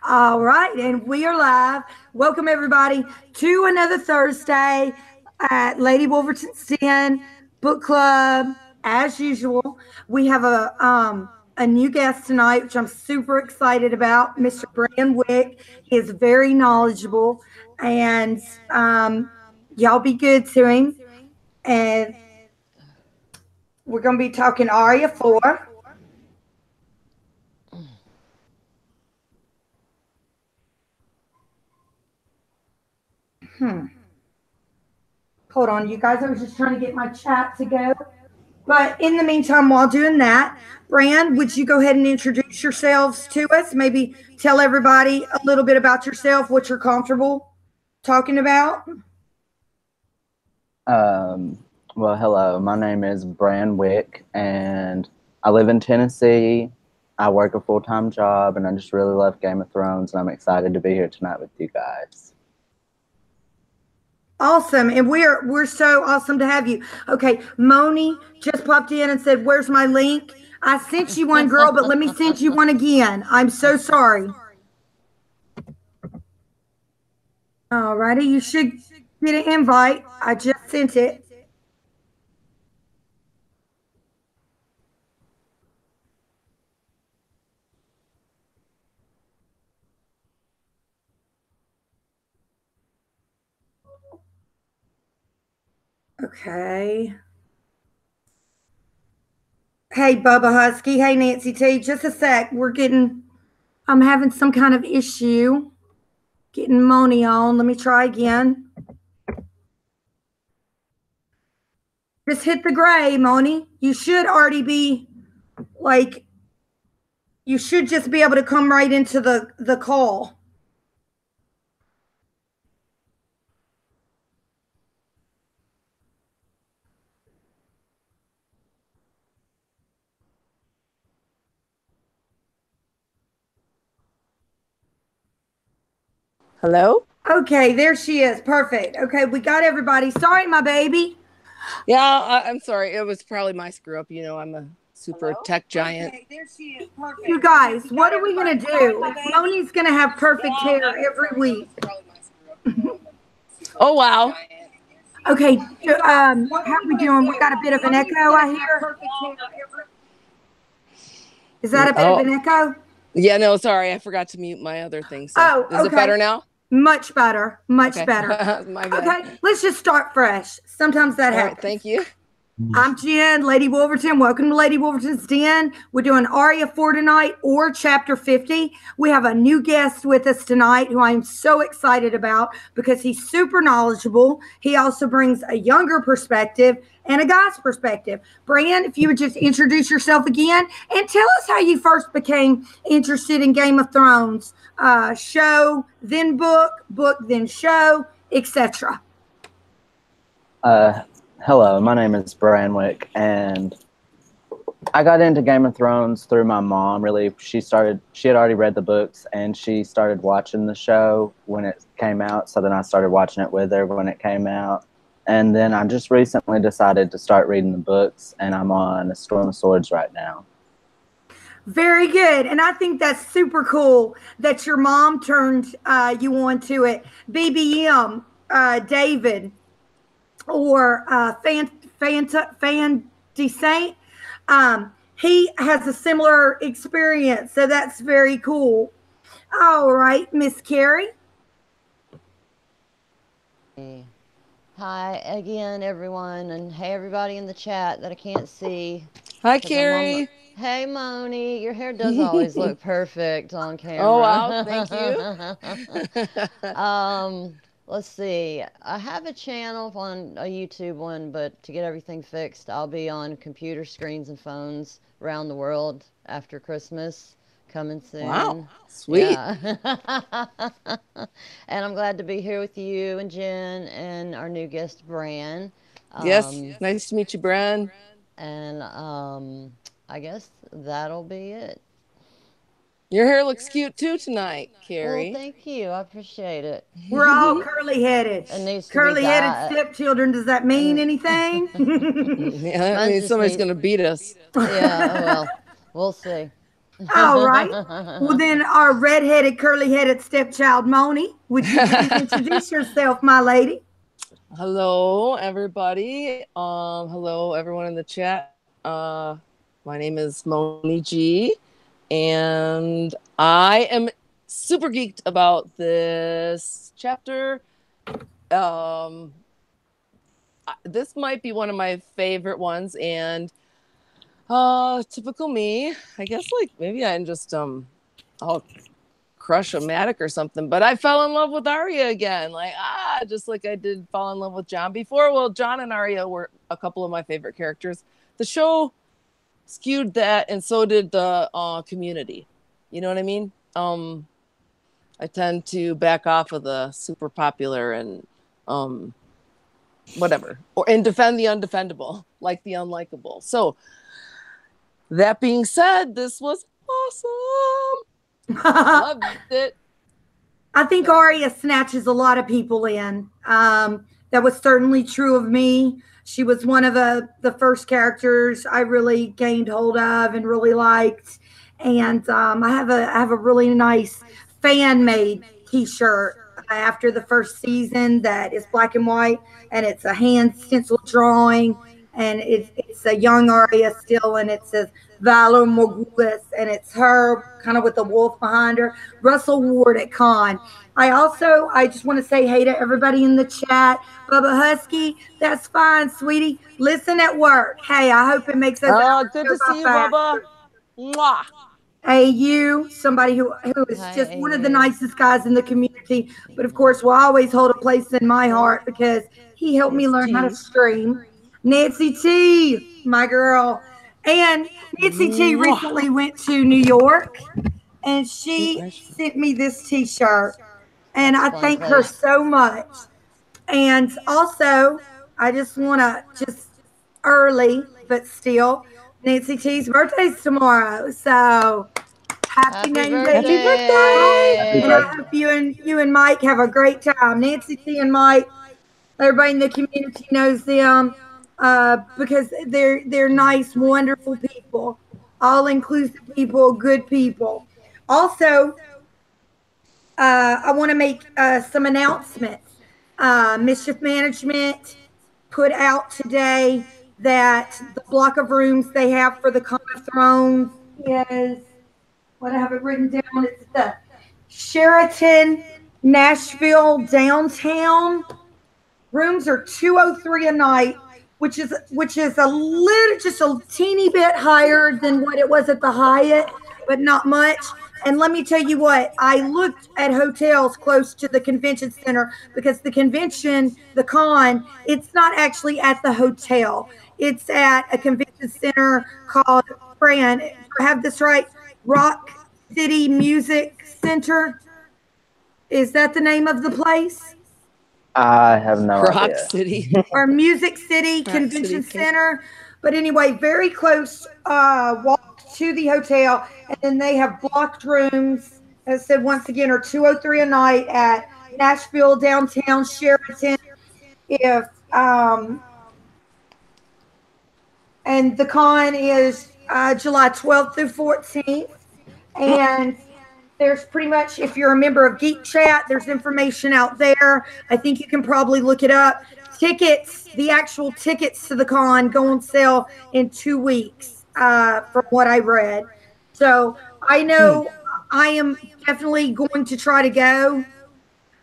All right, and we are live. Welcome everybody to another Thursday at Lady Wolverton's Den Book Club. As usual, we have a new guest tonight, which I'm super excited about. Mr. Brand Wick. He is very knowledgeable, and y'all be good to him. And we're going to be talking Arya 4. Hold on, you guys. I was just trying to get my chat to go. But in the meantime, while doing that, Brand, would you go ahead and introduce yourselves to us? Maybe tell everybody a little bit about yourself, what you're comfortable talking about. Well, hello. My name is Bran Wick, and I live in Tennessee. I work a full-time job, and I just really love Game of Thrones, and I'm excited to be here tonight with you guys. Awesome, and we're so awesome to have you. Okay, Moni just popped in and said, "Where's my link?" I sent you one, girl, but let me send you one again. I'm so sorry. All righty, you should get an invite. I just sent it. Okay. Hey, Bubba Husky. Hey, Nancy T. Just a sec. I'm having some kind of issue getting Moni on. Let me try again. Just hit the gray, Moni. You should already be like, you should just be able to come right into the call. Hello? Okay, there she is. Perfect. Okay, we got everybody. Sorry, my baby. Yeah, I'm sorry. It was probably my screw up. You know, I'm a super tech giant. Okay, there she is. Perfect. You guys, what are we going to do? Moni's going to have perfect hair every week. Oh, wow. Okay, how are we doing? We got a bit of an echo, I hear. Is that a bit of an echo? Yeah, no, sorry. I forgot to mute my other thing. So is it better now? Much better. Much better. Okay, let's just start fresh. Sometimes that happens. Right, thank you. I'm Jen, Lady Wolverton. Welcome to Lady Wolverton's Den. We're doing Arya 4 tonight, or Chapter 50. We have a new guest with us tonight who I'm so excited about because he's super knowledgeable. He also brings a younger perspective and a guy's perspective. Brian, if you would just introduce yourself again and tell us how you first became interested in Game of Thrones. Show, then book, book, then show, etc. Hello, my name is Bran Wick, and I got into Game of Thrones through my mom. Really, she had already read the books, and she started watching the show when it came out. So then I started watching it with her when it came out. And then I just recently decided to start reading the books, and I'm on A Storm of Swords right now. Very good. And I think that's super cool that your mom turned you on to it. BBM, David, or Fan Descent. He has a similar experience, so that's very cool. All right, Miss Carrie. Hi again, everyone, and hey, everybody in the chat that I can't see. Hi, Carrie. Hey, Moni, your hair does always look perfect on camera. Oh, wow, thank you. Let's see. I have a channel on a YouTube one, but to get everything fixed, I'll be on computer screens and phones around the world after Christmas. Coming soon. Wow, sweet. Yeah. And I'm glad to be here with you and Jen and our new guest, Bran. Yes, nice to meet you, Bran. And I guess that'll be it. Your hair looks cute too tonight, Carrie. Well, thank you. I appreciate it. We're all curly-headed. It needs to curly-headed stepchildren. Does that mean anything? Yeah, that means somebody's going to beat us. Yeah, well, we'll see. All right. Well, then our red-headed, curly-headed stepchild, Moni, would you please introduce yourself, my lady? Hello, everybody. Hello, everyone in the chat. My name is Moni G, and I am super geeked about this chapter. This might be one of my favorite ones, and typical me. I guess like maybe I'm just I'll crush-o-matic or something, but I fell in love with Arya again. Like just like I did fall in love with John before. Well, John and Arya were a couple of my favorite characters. The show skewed that, and so did the Community. You know what I mean? I tend to back off of the super popular and whatever, and defend the undefendable, like the unlikable. So that being said, this was awesome. Loved it. I think Arya snatches a lot of people in. That was certainly true of me. She was one of the first characters I really gained hold of and really liked. And I have a really nice fan made T-shirt after the first season that is black and white, and it's a hand stencil drawing, and it's a young Arya still, and it says Valor Morgulis, and it's her kind of with the wolf behind her. Russell Ward at Con. I just want to say hey to everybody in the chat. Bubba Husky, that's fine, sweetie. Listen at work. Hey, I hope it makes us. Good to see you, Bubba. Mwah. AU, somebody who is just one of the nicest guys in the community, but of course will always hold a place in my heart because he helped me learn how to stream. Nancy T, my girl. And Nancy T recently went to New York, and she sent me this T-shirt, and I thank her so much. And also, I just want to early, but still, Nancy T's birthday's tomorrow, so happy name day. Happy birthday! And I hope you and Mike have a great time. Nancy T and Mike, everybody in the community knows them because they're nice, wonderful people, all inclusive people, good people. Also, I want to make some announcements. Mischief Management put out today that the block of rooms they have for the Con of Thrones is, what I have it written down, it's the Sheraton Nashville downtown. Rooms are $203 a night, which is a little, just a teeny bit higher than what it was at the Hyatt, but not much. And let me tell you what, I looked at hotels close to the convention center because the convention, the con, it's not actually at the hotel. It's at a convention center called, Fran, do I have this right? Rock City Music Center. Is that the name of the place? I have no Rock idea. City. Or Music City Convention Center. But anyway, very close walk to the hotel, and then they have blocked rooms. As I said, once again, are $203 a night at Nashville downtown Sheraton. If and the con is July 12th through 14th, and there's pretty much, if you're a member of Geek Chat, there's information out there. I think you can probably look it up. Tickets, the actual tickets to the con go on sale in 2 weeks, from what I read. So I know I am definitely going to try to go.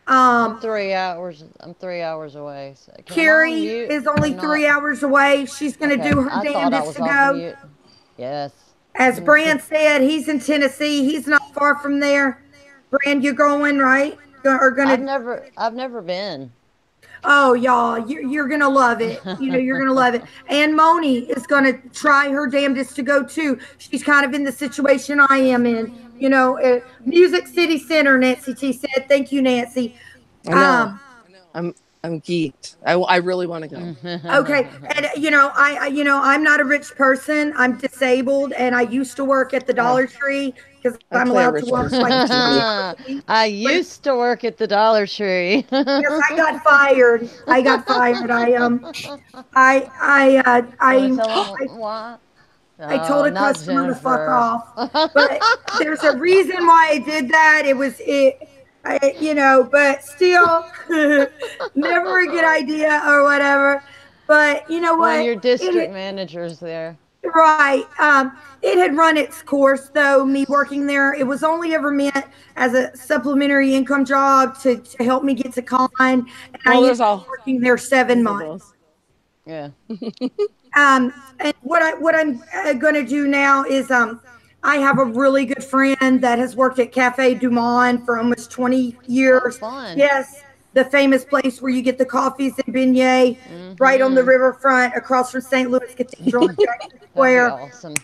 I'm 3 hours. I'm 3 hours away. So Carrie is only 3 hours away. She's going to do her damnedest to go. Mute. Yes. As Brand said, he's in Tennessee. He's not far from there. Brand, you're going, right? I've never been. Oh, y'all, you're going to love it. You know, you're going to love it. And Moni is going to try her damnedest to go, too. She's kind of in the situation I am in. You know, Music City Center, Nancy T said. Thank you, Nancy. I know. I'm geeked. I really want to go. Okay, and I'm not a rich person. I'm disabled, and I used to work at the Dollar Tree because I'm allowed to work like 2 days. I used to work at the Dollar Tree. Yes, I got fired. I told a not customer to fuck Jennifer. off. But there's a reason why I did that. But still, never a good idea or whatever. But you know When what? your district It manager's there. right. It had run its course though. Me working there, it was only ever meant as a supplementary income job to help me get to con, and I Well, ended there's up all working there 7 months. those. Yeah. And what I'm going to do now is I have a really good friend that has worked at Cafe Du Monde for almost 20 Oh, years. fun. Yes, the famous place where you get the coffees and beignet, right on the Mm-hmm. riverfront across from St. Louis Cathedral in Jackson That'd be Square awesome.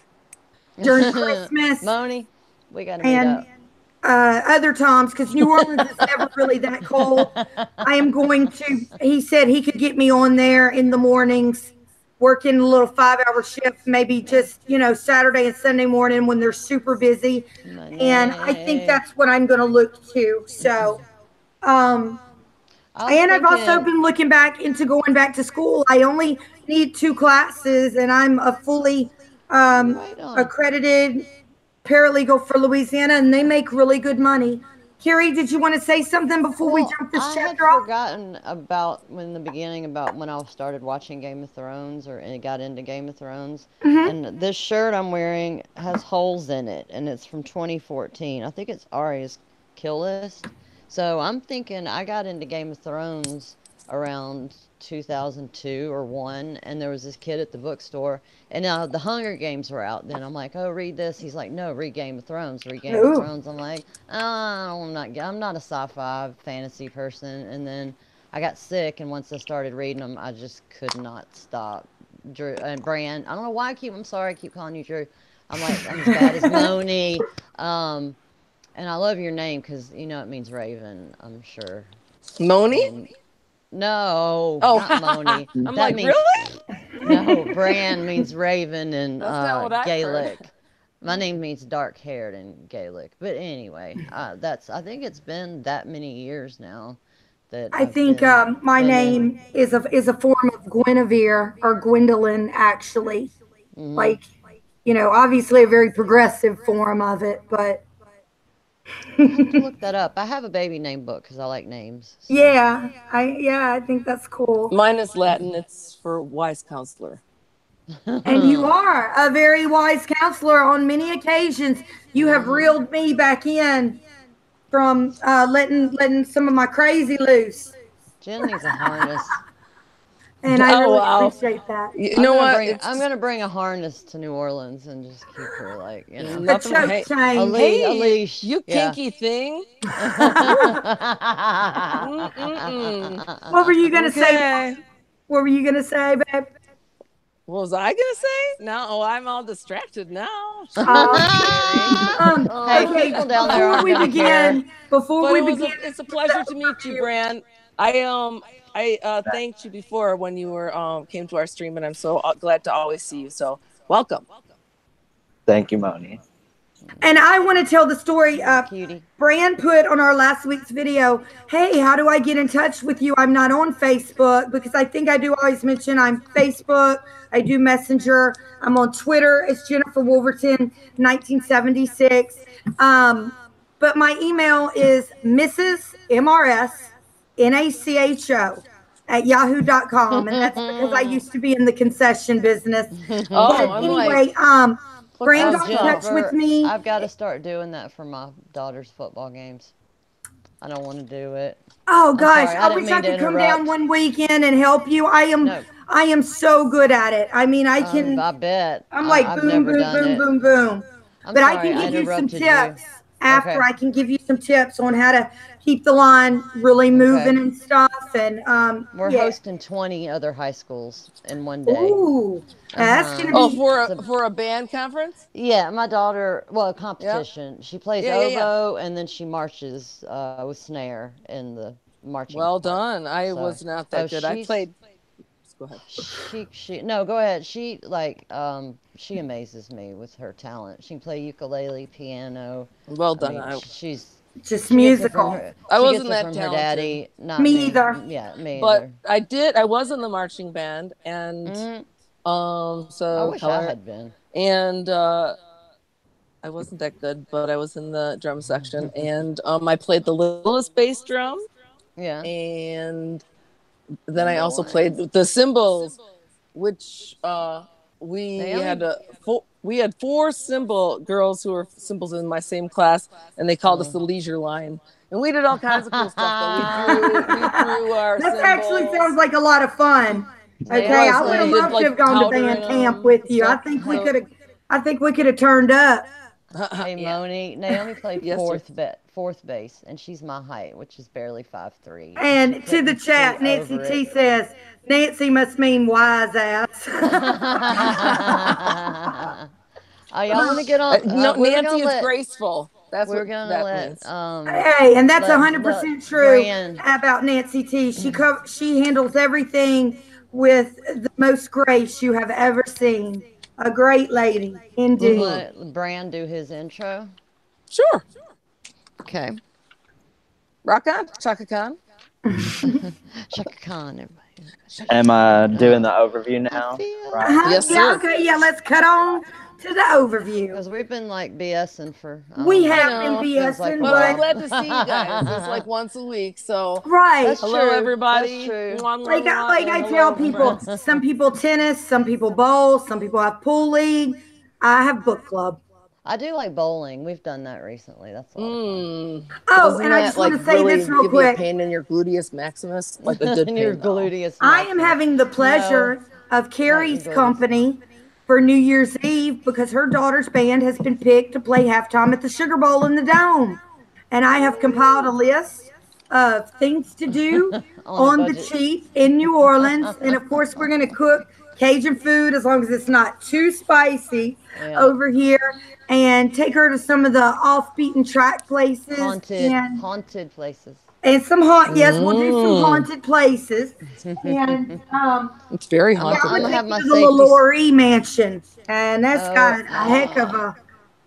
during Christmas Moni, we got to meet and up. other times because New Orleans is never really that cold. I am going to, he said he could get me on there in the mornings, working a little 5 hour shift, maybe Yeah. just, Saturday and Sunday morning when they're super busy. And I think Money. that's what I'm going to look to. So, um, I was and I've also thinking, been looking back into going back to school. I only need 2 classes and I'm a fully right on. accredited paralegal for Louisiana, and they make really good money. Carrie, did you want to say something before we Well, jump this I had chapter off? forgotten about when the beginning about when I started watching Game of Thrones or and got into Game of Thrones. And this shirt I'm wearing has holes in it and it's from 2014. I think it's Arya's Kill List. So I'm thinking I got into Game of Thrones around 2002 or 1 and there was this kid at the bookstore and now the Hunger Games were out. Then I'm like, "Oh, read this." He's like, "No, read Game of Thrones, read Game of Ooh, Thrones." I'm like, "Oh, I'm not a sci-fi fantasy person." And then I got sick and once I started reading them, I just could not stop. Drew and Bran, I don't know why I'm sorry, I keep calling you Drew. I'm as bad as Moni. Um and I love your name because you know it means raven, I'm sure. Moni? And no, Oh, not Moni. I'm That like, means really? no. Bran means raven in That's not what I've heard. Gaelic. My name means dark haired in Gaelic. But anyway, I think it's been that many years now that I I've think my been in. name is a form of Guinevere or Gwendolyn, actually. Hmm. Like, obviously a very progressive form of it, but I'll have to look that up. I have a baby name book because I like names. So yeah, I think that's cool. Mine is Latin. It's for wise counselor. And you are a very wise counselor on many occasions. You have reeled me back in from letting some of my crazy loose, Jen needs a harness. and I Oh really wow! appreciate that. You know what? It's I'm just gonna bring a harness to New Orleans and just keep her like A nothing. choke Hey, chain. a hey, leash. you Yeah. kinky thing. What were you gonna say? Okay. What were you gonna say, babe? What was I gonna say? No, oh, I'm all distracted now. Uh, Shoot, Carrie. Hey, okay, people down there aren't gonna care. before But we it was begin, it's a pleasure to meet you, Bran. I thanked you before when you were came to our stream, and I'm so glad to always see you. So welcome. Thank you, Moni. and I want to tell the story. Cutie. Bran put on our last week's video, "Hey, how do I get in touch with you? I'm not on Facebook," because I think I do always mention I'm Facebook. I do Messenger. I'm on Twitter. It's Jennifer Wolverton 1976. But my email is Mrs. MRS NACHO at yahoo.com. And that's because I used to be in the concession business. Oh, But I'm like, anyway, what Bran kind Oh, of got in stuff? touch with Jennifer, me. I've got to start doing that for my daughter's football games. I don't want to do it. Oh I'm gosh, sorry, I I didn't wish I mean to could come down interrupt. one weekend and help you. I am No, I am so good at it. I mean, I can I bet. I'm like I've boom, never boom, done boom, it. boom, boom. I'm But I sorry, can I give you some interrupted you. tips after. Okay, I can give you some tips on how to keep the line really okay. moving and stuff. And We're yeah. hosting 20 other high schools in one day. Ooh, that's Uh-huh. gonna Oh, be for So, a band conference? yeah, my daughter, well, a Yeah, competition. She plays yeah. oboe and then she marches with snare in the marching Well part. done. I So, was not oh, that good. I played. Go ahead. no, go ahead. She amazes me with her talent. She can play ukulele, piano. Well I done. mean, just she gets it from musical. her I she gets wasn't it that from her talented, daddy, not Me me. either. Yeah, me but either. I was in the marching band, and Hmm. I so wish I however, had been. and I wasn't that good, but I was in the drum section, and I played the littlest bass drum, Yeah. and then I Number also one. played the cymbals, which we Naomi- had we had four cymbal girls who were cymbals in my same class, and they called us the leisure line. And we did all kinds of cool stuff. Though we threw our This cymbals. actually sounds like a lot of fun. Okay, Naomi I would have played- did, loved like, to have gone to powder band in camp 'em with and you. I stuff. think we So- could have. I think we could have turned up. Hey, Yeah. Moni. Naomi played Yes, fourth bass, and she's my height, which is barely 5'3". And to the chat, Nancy T says, Nancy must mean wise ass. Oh, y'all want to get on? No, we were Nancy gonna is let, graceful. That's we were what gonna that let means. Hey, and that's let 100% true Bran. about Nancy T. She handles everything with the most grace you have ever seen. A great lady, indeed. Let Bran do his intro. Sure. Okay. Rock on, Chaka Khan. Shaka Khan, everybody. Am I doing the overview now? feel- Right. Yes, Yeah, sir. okay, yeah, let's cut on to the overview. Because we've been like BSing for. I We don't know. have know. been Feels like BSing, a But while. I'm glad to see you guys. It's like once a week. So right. That's hello, true. everybody. That's true. Like I And tell hello, people, friends. some people tennis, some people bowl, some people have pool league. I have book club. I do like bowling. We've done that recently. That's a lot of fun. Oh, Doesn't and I that just want like to say really this real give you a quick. pain in your gluteus maximus? Like a good In pain. your though. gluteus. I am maximus. having the pleasure of Carrie's gluteus. company for New Year's Eve because her daughter's band has been picked to play halftime at the Sugar Bowl in the Dome. And I have compiled a list of things to do on the budget. cheap in New Orleans. And of course, we're going to cook Cajun food as long as it's not too spicy Yeah. over here and take her to some of the off beaten track places Haunted places. and some yes, we'll do some haunted places. And It's very I'm haunted. gonna gonna take have you my to the safety. Lalaurie Mansion, and that's got a heck of a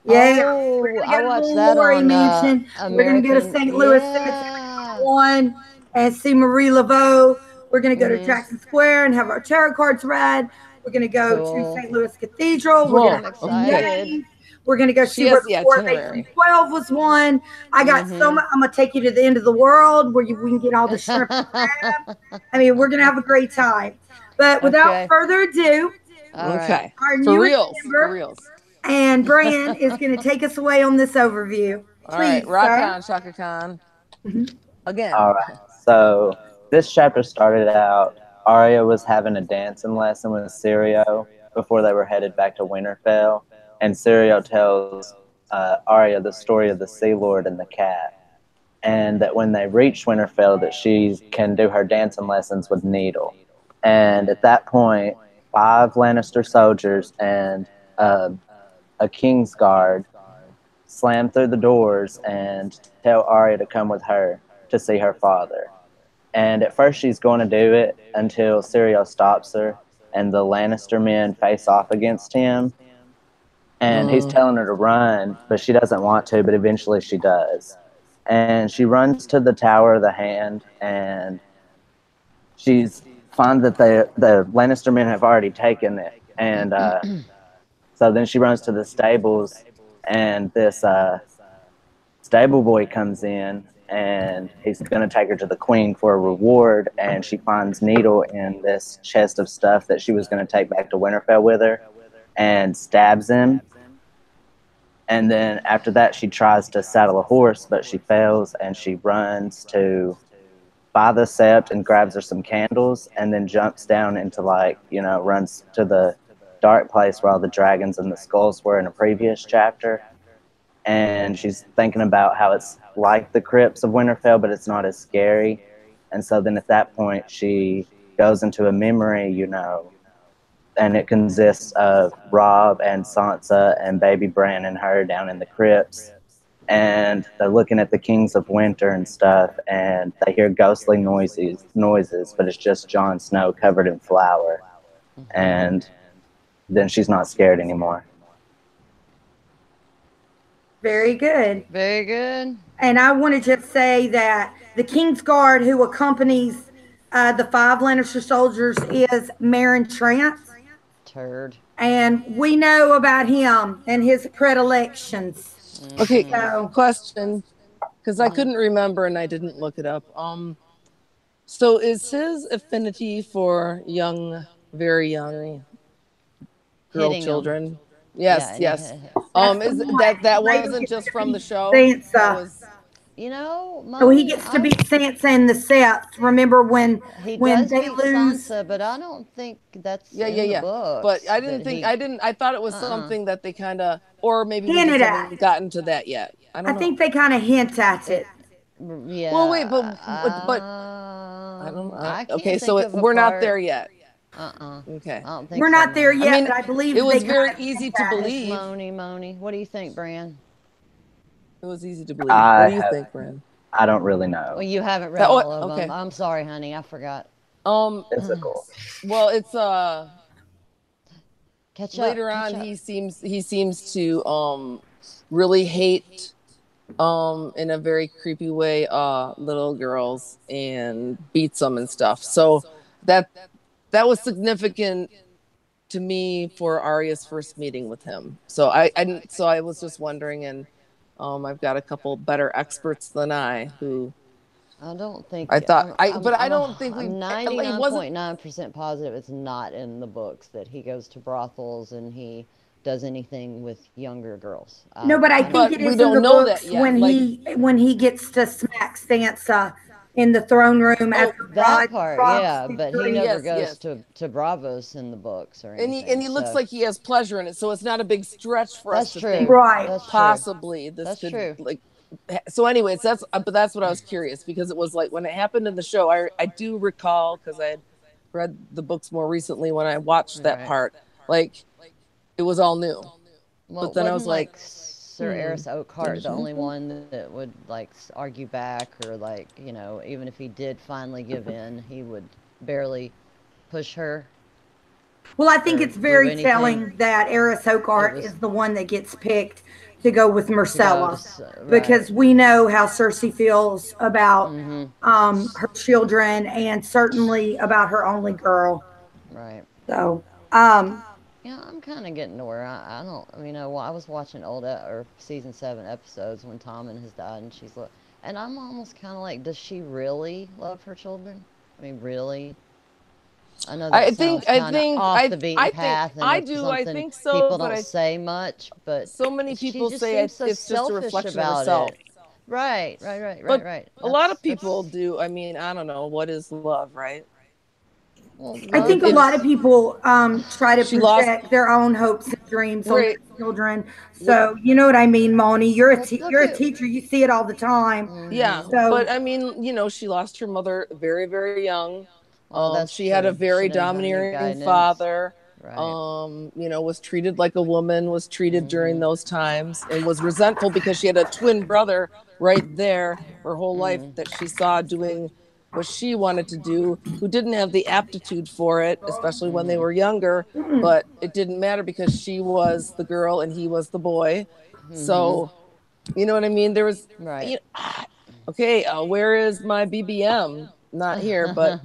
yeah. Oh, We're gonna I go to the watched that Lalaurie on Mansion. We're gonna go to American. St. Louis Cemetery one and see Marie Laveau. We're gonna go to Jackson Square and have our tarot cards read. We're gonna go Cool. to St. Louis Cathedral. We're Whoa, gonna have some excited. days. We're gonna go She see where has the the Fort itinerary. 12 was one. I got so much. I'm gonna take you to the end of the world where we can get all the shrimp and crab. I mean, we're gonna have a great time. But without Okay. further ado, All right. Okay. our For newest reals. member For reals. and Bran is going to take us away on this overview. All right. Please, Rock sir. on, Chaka Khan. Again. All right. So this chapter started out. Arya was having a dancing lesson with Syrio before they were headed back to Winterfell, and Syrio tells Arya the story of the Sea Lord and the cat, and that when they reach Winterfell, that she can do her dancing lessons with Needle. And at that point, 5 Lannister soldiers and a King's Guard slam through the doors and tell Arya to come with her to see her father. And at first she's going to do it until Syrio stops her and the Lannister men face off against him. And he's telling her to run, but she doesn't want to, but eventually she does. And she runs to the Tower of the Hand, and she's finds that the Lannister men have already taken it. And so then she runs to the stables, and this stable boy comes in, and he's going to take her to the queen for a reward. And she finds Needle in this chest of stuff that she was going to take back to Winterfell with her, and stabs him. And then after that, she tries to saddle a horse, but she fails, and she runs to buy the sept and grabs her some candles, and then jumps down into, like, runs to the dark place where all the dragons and the skulls were in a previous chapter. And she's thinking about how it's like the crypts of Winterfell, but it's not as scary. And so then at that point, she goes into a memory, and it consists of Robb and Sansa and baby Bran and her down in the crypts. And they're looking at the Kings of Winter and stuff, and they hear ghostly noises, but it's just Jon Snow covered in flour. And then she's not scared anymore. Very good. Very good. And I want to just say that the King's Guard who accompanies the 5 Lannister soldiers is Meryn Trant. Turd. and we know about him and his predilections. Okay, So, question, because I couldn't remember and I didn't look it up. So is his affinity for young, very young girl Hitting him. children? Yeah, Yes, and yes. that's the Is one. that Ray wasn't gets just to from the be show? That Sansa. was you know, Oh, he Moni, gets to be Sansa in the Sept. Remember he when does they beat lose? Sansa, but I don't think that's yeah, yeah, in the yeah. But books I that didn't think he. I thought it was Uh-uh. something that they kind of, or maybe we just Hinted at. haven't gotten to that yet. I I don't know. think they kind of hint at It, it. Well, wait, yeah. but I don't. I Okay, can't so think of a we're not part. there yet. Uh-uh. Okay. I don't think We're so, not there I Moni. yet, mean, but I it believe they was kind very of easy hint to at it. Miss believe. Moni. What do you think, Bran? It was easy to believe. What I do you have. think, Brand? I don't really Well, know. you haven't read That, oh, all of them. okay. I'm sorry, honey. I forgot. Um. Physical. Well, it's Catch up. later Catch on up. he seems to really hate in a very creepy way little girls and beats them and stuff. So that that was significant to me for Arya's first meeting with him. So I was just wondering, and I've got a couple better experts than I who I don't think I thought but I I'm don't think I'm it wasn't. 99.9% positive it's not in the books that he goes to brothels and he does anything with younger girls. No, but I think But it we is in the don't know that books yet. Like, when he gets to smack Sansa in the throne room oh, after That part, Rob's yeah, but he victory. never yes, goes yes. to Bravos in the books or And anything. he looks So like he has pleasure in it, so it's not a big stretch for us that's to true. think Right. That's true. possibly this That's could true. like. So, anyways, but that's what I was curious because it was like when it happened in the show. I do recall because I had read the books more recently when I watched that Right. part. Like it was all new, Well, but it then I was wasn't like, like Sir Eris Oakhart the only one that would like argue back or like, even if he did finally give in, he would barely push her Well, I think or it's do very anything. telling that Eris It Hokart was is the one that gets picked to go with to go to Marcella right. because we know how Cersei feels about Mm-hmm. her children and certainly about her only girl. Right. So, um, Yeah, I'm kind of getting to where I don't, I was watching old or season 7 episodes when Tommen has died and and I'm almost kind of like, does she really love her children? I mean, really? I know that sounds kind of off the beaten I think path and I it's do. I something think so, people but don't say much, but so many she people just say seems so it's just a selfish reflection of about herself. it. Right, right, right, right, But right. a lot of people That's do. I mean, I don't know what is love, right? well, I love think a lot of is people try to She lost, project their own hopes and dreams on their right? children. What? So you know what I mean, Moni. well, You're look a at teacher. You see it all the time. Yeah, mm-hmm. but So I mean, she lost her mother very, very young. Well, that's She had a true. She very didn't have any domineering guidance. father. Right. Was treated like a woman, was treated during Mm-hmm. those times, and was resentful because she had a twin brother right there her whole life Mm. that she saw doing what she wanted to do, who didn't have the aptitude for it, especially when they Mm-hmm. were younger. But it didn't matter because she was the girl and he was the boy. Mm-hmm. So, you know what I mean? There was, Right. okay, where is my BBM? Not here, but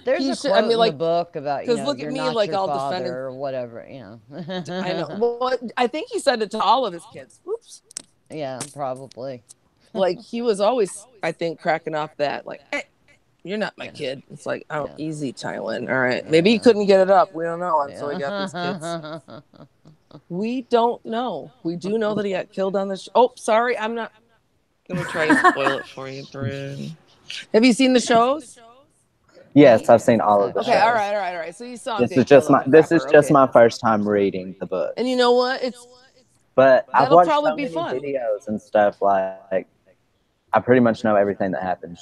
There's he a should. I quote mean, in the like, book about, because look at you're me, not like your all father defending. or whatever, I know. Well, I think he said it to all of his kids. Oops. Yeah, probably. Like he was always, I think, cracking off that, like, hey, you're not my Yeah. kid. It's like, oh, Yeah. easy, Tywin. All right, maybe he Yeah. couldn't get it up. We don't know, and so he got these kids. Yeah. We don't know. We do know that he got killed on the show. Oh, sorry, I'm not gonna try to spoil it for you, Bryn. Have you seen the shows? Yes, Me? I've seen all of the Okay, all shows. right, all right, all right. So you saw him This get is killed just on my the this is Copper. just Okay, my first time reading the and you books. know what? But I've That'll watched probably so be many fun. videos and stuff like I pretty much know everything that happens.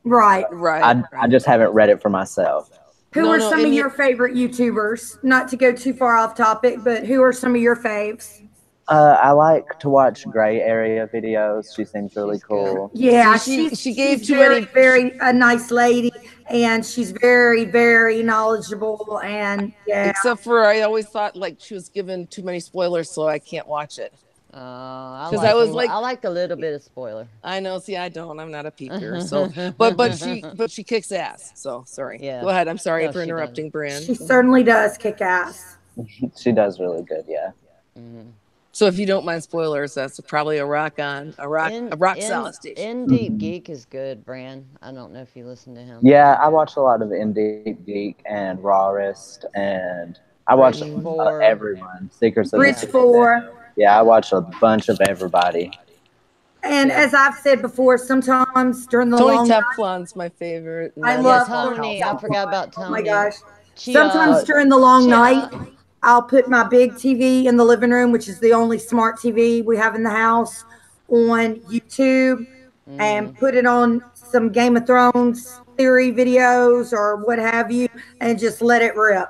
right. Right, I right. just haven't read it for myself. Who No, are no, some of and you your favorite YouTubers? Not to go too far off topic, but who are some of your faves? I like to watch gray area videos. She seems really She's good. cool. see Yeah, she gave she's too very many. very a nice lady, and she's very very knowledgeable. And yeah, Except for I always thought like she was given too many spoilers, so I can't watch it. I Because I like a, was I like, like a little bit of spoiler. I know. See, I don't. I'm not a peeker. So, but she kicks ass. So sorry. Go Yeah. ahead. I'm sorry No, for she does. interrupting, Brand. she certainly does kick ass. She does really good, yeah. Mm-hmm. So if you don't mind spoilers, that's probably a rock solid station. In Deep Geek is good, Bran. I don't know if you listen to him. Yeah, I watch a lot of Indie Geek and Rawest, and I watch Bridge 4. everyone. Secrets of the Bridge Secret. 4. Yeah, I watch a bunch of everybody. And Yeah. as I've said before, sometimes during the Tony long night, Teflon's my favorite, and I then Yeah, love Tall Tony Tony. I Teflon. forgot Teflon. about Oh my Tony. gosh. Sometimes Chia. during the long night, Chia. I'll put my big TV in the living room, which is the only smart TV we have in the house, on YouTube and Mm-hmm. put it on some Game of Thrones theory videos or what have you, and just let it rip.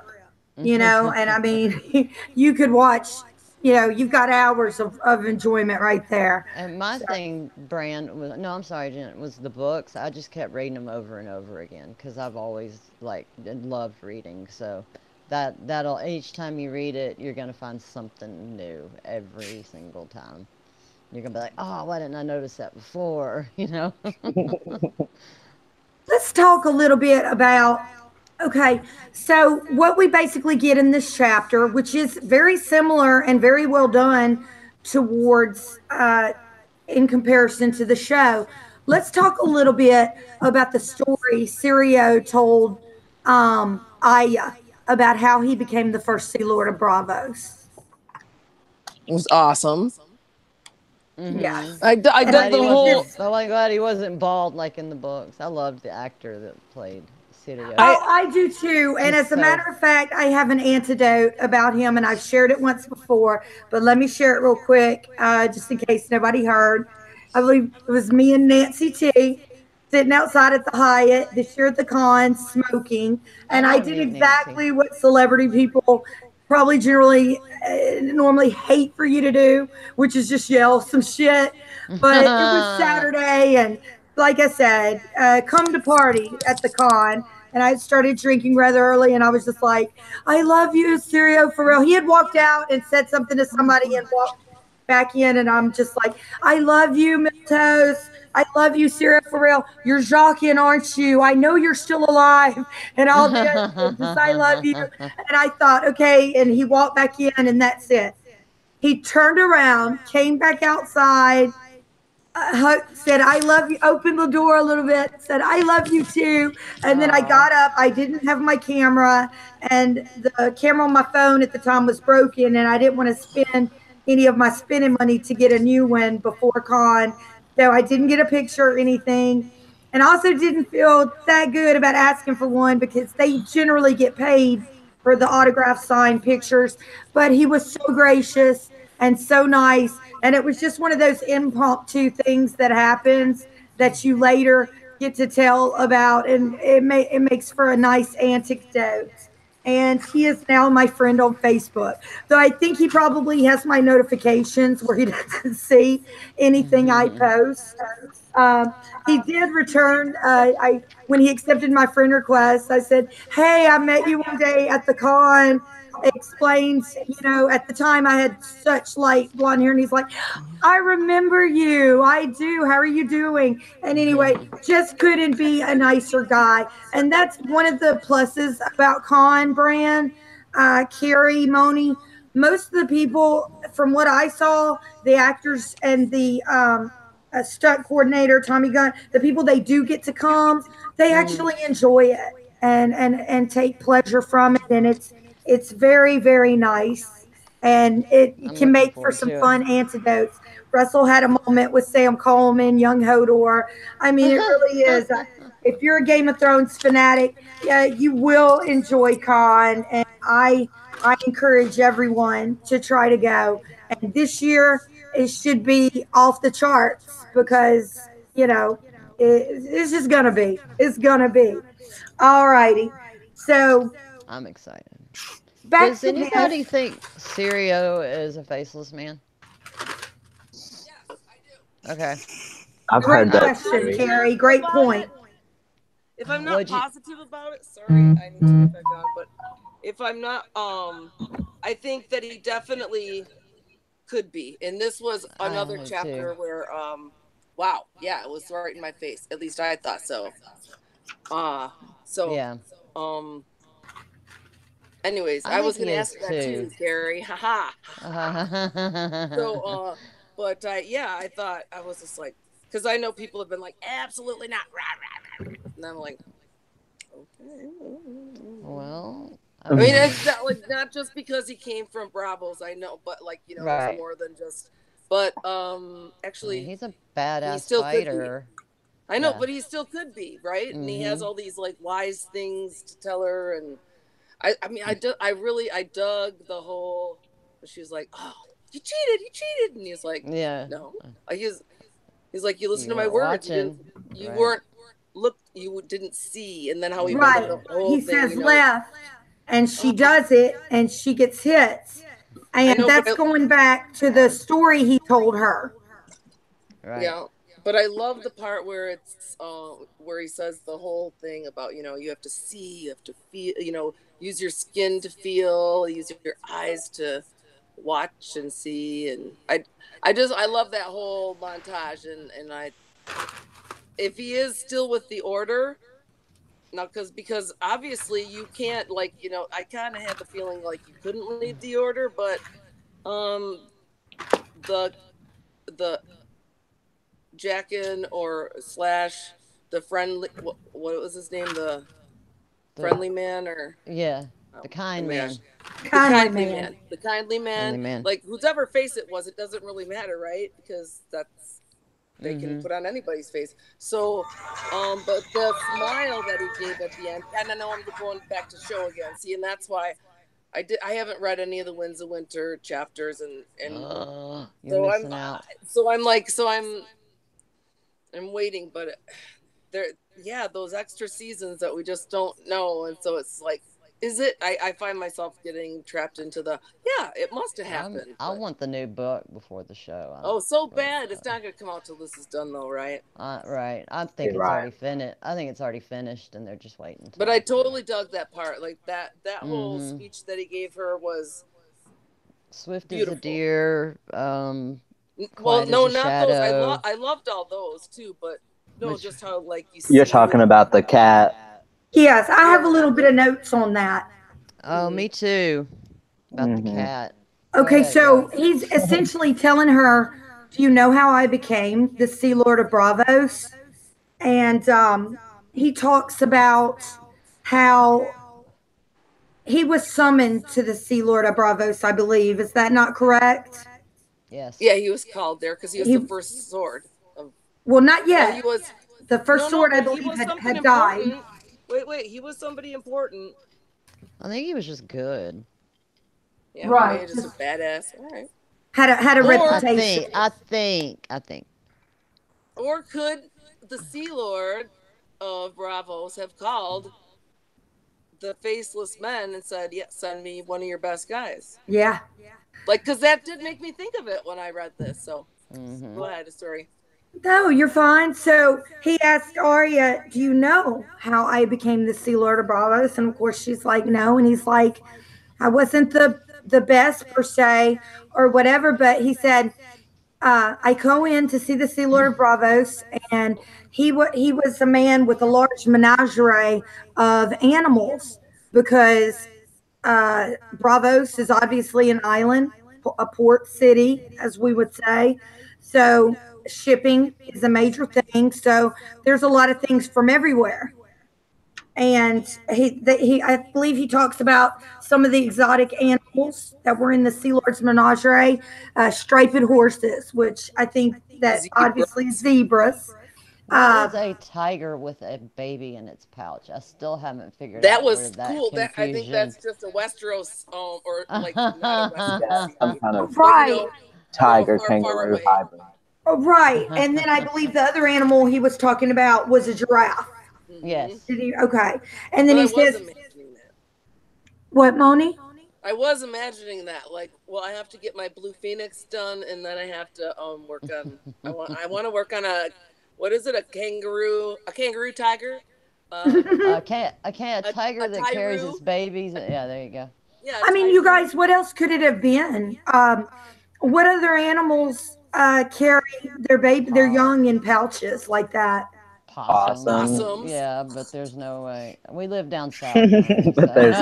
And I mean, you could watch, you've got hours of enjoyment right there. And my So, thing, Brand, was no, I'm sorry, Jen, was the books. I just kept reading them over and over again because I've always loved reading. So that'll each time you read it, you're gonna find something new every single time. You're gonna be like, oh, why didn't I notice that before? let's talk a little bit about. Okay, so what we basically get in this chapter, which is very similar and very well done towards in comparison to the show. Let's talk a little bit about the story Sirio told Aya about how he became the first Sea Lord of Bravos. It was awesome. Mm-hmm. Yes. I And dug the whole. I'm like glad he wasn't bald like in the books. I loved the actor that played Sidio. Oh, I do too. And He's as a so. matter of fact, I have an antidote about him, and I've shared it once before, but let me share it real quick, just in case nobody heard. I believe it was me and Nancy T sitting outside at the Hyatt this year at the con smoking, I and I know did Nancy. exactly what celebrity people probably generally normally hate for you to do, which is just yell some shit. But it was Saturday, and like I said, come to party at the con. And I started drinking rather early, and I was just like, I love you, Sirio, for real. He had walked out and said something to somebody and walked back in, and I'm just like, I love you, Miltos. I love you, Sirio, for real. You're Jacqueline, aren't you? I know you're still alive and all this. And just, I love you. And I thought, okay. And he walked back in, and that's it. He turned around, came back outside, said, I love you, opened the door a little bit, said, I love you too. And then I Aw. got up. I didn't have my camera, and the camera on my phone at the time was broken, and I didn't want to spend any of my spending money to get a new one before con. So I didn't get a picture or anything. And also didn't feel that good about asking for one because they generally get paid for the autograph signed pictures. But he was so gracious and so nice. And it was just one of those impromptu things that happens that you later get to tell about, and it makes for a nice anecdote. And he is now my friend on Facebook. So I think he probably has my notifications where he doesn't see anything I post. Um, he did return. I When he accepted my friend request, I said, "Hey, I met you one day at the con." Explains, at the time I had such light blonde hair, and he's like, I remember you. I do. How are you doing? And anyway, just couldn't be a nicer guy. And that's one of the pluses about Con Brand, Carrie, Moni. Most of the people, from what I saw, the actors and the stunt coordinator, Tommy Gunn, the people they do get to come, they actually enjoy it and take pleasure from it. And it's very, very nice. And it I'm can looking make for forward some to fun antidotes. Russell had a moment with Sam Coleman, young Hodor. I mean, it really is. it. If you're a Game of Thrones fanatic, yeah, you will enjoy Con, and I encourage everyone to try to go. And this year, it should be off the charts because it's just gonna be. It's gonna be. All righty. So I'm excited. back Does to anybody this. think Sirio is a faceless man? Okay. I've Great heard I'm that question, theory. positive Carrie. Great about point. it. If I'm not Would you? positive about it, sorry, I need to get back on. But if I'm not, I think that he definitely could be. And this was another I too. chapter where, wow, yeah, it was right in my face. At least I thought so. Uh so, Yeah. um, Anyways, I I think was he gonna is ask that too, too. Carrie. Haha. So, uh, but yeah, I thought I was just like, because I know people have been like, absolutely not, rah, rah, rah. And I'm like, okay. well, I I mean, mean, it's not like not just because he came from Bravos, I know, but like it's right. more than just. But I mean, actually, he's a he badass still could be. fighter. I know, Yeah. but he still could be, right? And he has Mm-hmm. all these like wise things to tell her, and I mean, I dug the whole. She was like, "Oh, you cheated," and he's like, Yeah. "No." He's like, "You listen You to my weren't words. watching, You right? weren't looked, you didn't see." And then how he went Right. into the whole He thing, says left, and she Oh, does it, and she gets hit. I And know, but that's going back to the story he told her. Right. yeah, but I love the part where it's where he says the whole thing about you have to see, you have to feel, use your skin to feel, use your eyes to watch and see, and I love that whole montage, and if he is still with the order now, because obviously you can't, like, I kind of had the feeling like you couldn't leave the order, but um the the Jackin or slash the friendly what was his name, the The friendly man, or yeah, oh the my kind gosh, man, Kindly man. the kindly kindly man, man. like whoever face it was, it doesn't really matter, right? Because that's they can Mm-hmm. put on anybody's face. So but the smile that he gave at the end, and I know I'm going back to show again, see, and that's why I haven't read any of the Winds of Winter chapters, and Oh, you're so missing out. I'm waiting, but there, yeah, those extra seasons that we just don't know, and so it's like, is it? I find myself getting trapped into the, yeah, it must have happened, I but want the new book before the show. oh, so But bad. It's not gonna come out till this is done, though, right? right. I think You're it's right. already finished. I think it's already finished, and they're just waiting But till I after. totally dug that part. Like that whole Mm-hmm. speech that he gave her was Swift as a beautiful. deer. Well, Quiet as no, a not those. shadow. I loved all those too, but no, Which just how like you You're see talking with about the cat. Yes, I have a yeah. little bit of notes on that. oh, me too. About the Hmm. cat. Go Okay, ahead, so go. he's essentially telling her, "Do you know how I became the Sea Lord of Bravos?" And he talks about how he was summoned to the Sea Lord of Bravos, I believe. Is that not correct? Yes. Yeah, he was called there because he was He, the first sword. Of, well, not well, he yet. was The no, first no, sword, I but he believe, was something had died. important. Wait, he was somebody important. I think he was just good. Yeah, Right. okay, just a Just badass. All right. had a Or reputation. I think. could the Sea Lord of Bravos have called the faceless men and said, "Yeah, send me one of your best guys"? Yeah. Like, because that did make me think of it when I read this. So Mm-hmm. go ahead, sorry. No, you're fine. So he asked Arya, "Do you know how I became the Sea Lord of Bravos?" And of course, she's like, "No." And he's like, "I wasn't the best per se, or whatever." But he said, "I go in to see the Sea Lord of Bravos, and he was a man with a large menagerie of animals because Bravos is obviously an island, a port city, as we would say. So shipping is a major thing. So there's a lot of things from everywhere. And I believe he talks about some of the exotic animals that were in the Sea Lord's menagerie, striped horses, which I think that obviously Zebras. zebras. What Uh, is a tiger with a baby in its pouch? I still haven't figured That out where was that cool. That I think confusion. that's just a Westeros, or like not a Westeros Yeah, some secret, kind of but right, from a tiger far, far kangaroo away. hybrid. right. And then I believe the other animal he was talking about was a giraffe. Hmm. Yes. Did he? Okay. And then But I he was says, imagining that. "What, Moni?" I was imagining that. Like, well, I have to get my Blue Phoenix done, and then I have to work on. I want to work on a, what is it? A kangaroo tiger, A cat, a a tiger that carries Tyru. its babies. Yeah, there you go. Yeah, a I mean, you Tyru. guys, what else could it have been? What other animals carry their baby, their Pa- young in pouches like that? Possums. Possums. Yeah, but there's no way. We live down south, Mary, But so. there's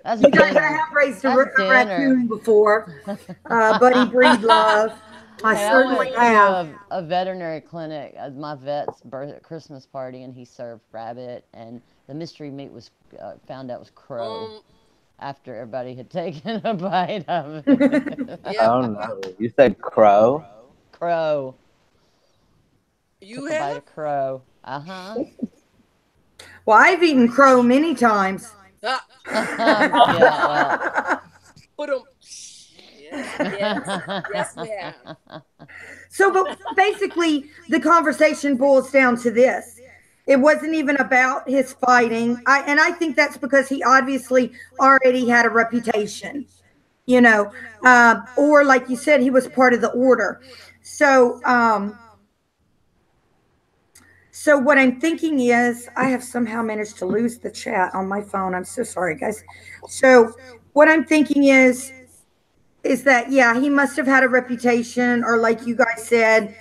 That's You guys, I dinner. have raised a That's dinner. raccoon before. Buddy breed love. I Hey, I certainly went have. to a veterinary clinic at my vet's Christmas party, and he served rabbit, and the mystery meat was found out was crow after everybody had taken a bite of it. Yeah. oh no, you said crow? Crow. You Took a bite have? of crow. Uh-huh. Well, I've eaten crow many times. Ah, Yeah, but yes, we have. So, but basically, the conversation boils down to this. It wasn't even about his fighting. I think that's because he obviously already had a reputation, or like you said, he was part of the order. So, so what I'm thinking is, I have somehow managed to lose the chat on my phone. I'm so sorry, guys. So what I'm thinking is that, yeah, he must have had a reputation, or like you guys said,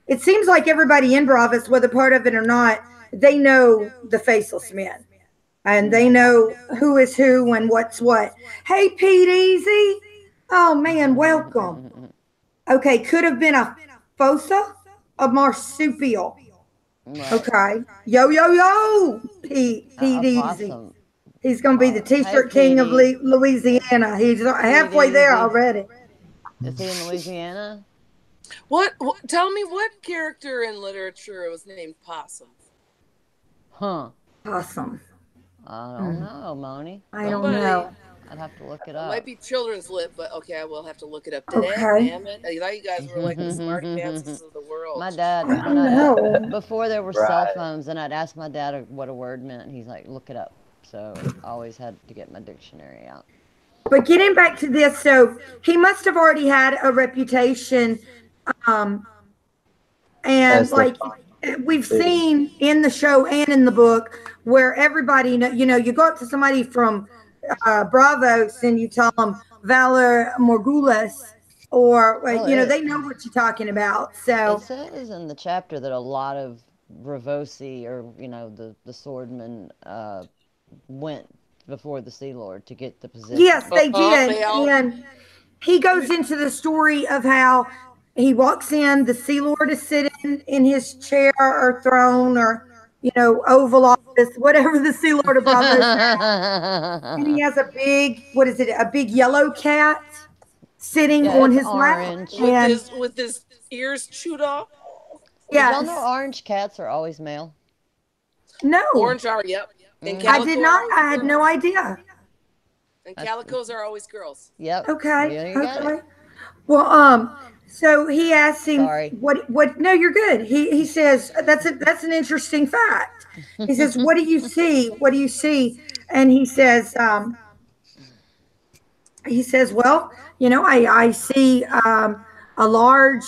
it seems like everybody in Bravos, whether part of it or not, they know the Faceless Men, and they know who is who and what's what. Hey, Pete Easy. Oh man, welcome. Okay, could have been a fossa, a marsupial. right. Okay, yo, Pete Easy. Possum. He's going to be the T-shirt Hey, king of Petey. Louisiana. He's halfway there Easy. already. Is he in Louisiana? What? Tell me what character in literature was named Possum? Huh. Awesome. I don't know, Moni. I don't know. I'd have to look it It up. might be children's lit, but okay, I will have to look it up. Okay. Damn it! I thought you guys were like the smart dances of the world. My dad, before there were cell phones, and I'd ask my dad what a word meant, and he's like, look it up. So I always had to get my dictionary out. But getting back to this, so he must have already had a reputation, and That's like we've seen in the show and in the book, where everybody you go up to somebody from Bravos and you tell them Valor Morgulis, or they know what you're talking about. So It says in the chapter that a lot of Ravosi, or the swordmen, went before the Sea Lord to get the position. yes, they did. And he goes into the story of how he walks in, the Sea Lord is sitting in his chair or throne or Oval Office, whatever the Sea Lord of Bravos has. And he has a big, a big yellow cat sitting on his orange. lap. With his ears chewed off. Yeah. Did y'all know orange cats are always male? No. Orange are, yep. And I did not. I had no idea. And calicos are always girls. Yep. Okay. Yeah, you got it. Well, so he asks him, Sorry. what, no, you're good. He says, that's an interesting fact. He says, what do you see? What do you see? And he says, well, I see a large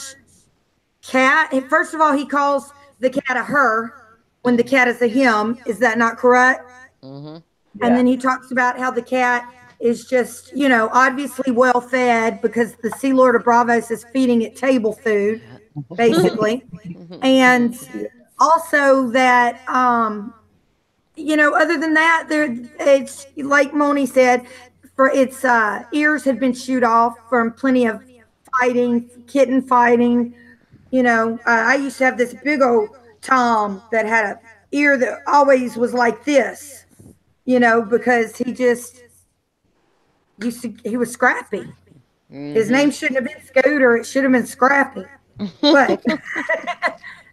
cat. First of all, he calls the cat a her when the cat is a him. Is that not correct? Mm-hmm. Yeah. And then he talks about how the cat is just, obviously well fed because the Sea Lord of Bravos is feeding it table food, basically. And also that, other than that, it's like Moni said, for its ears had been chewed off from plenty of fighting, kitten fighting. I used to have this big old Tom that had a ear that always was like this, because he was scrappy. His name shouldn't have been Scooter. It should have been Scrappy. But,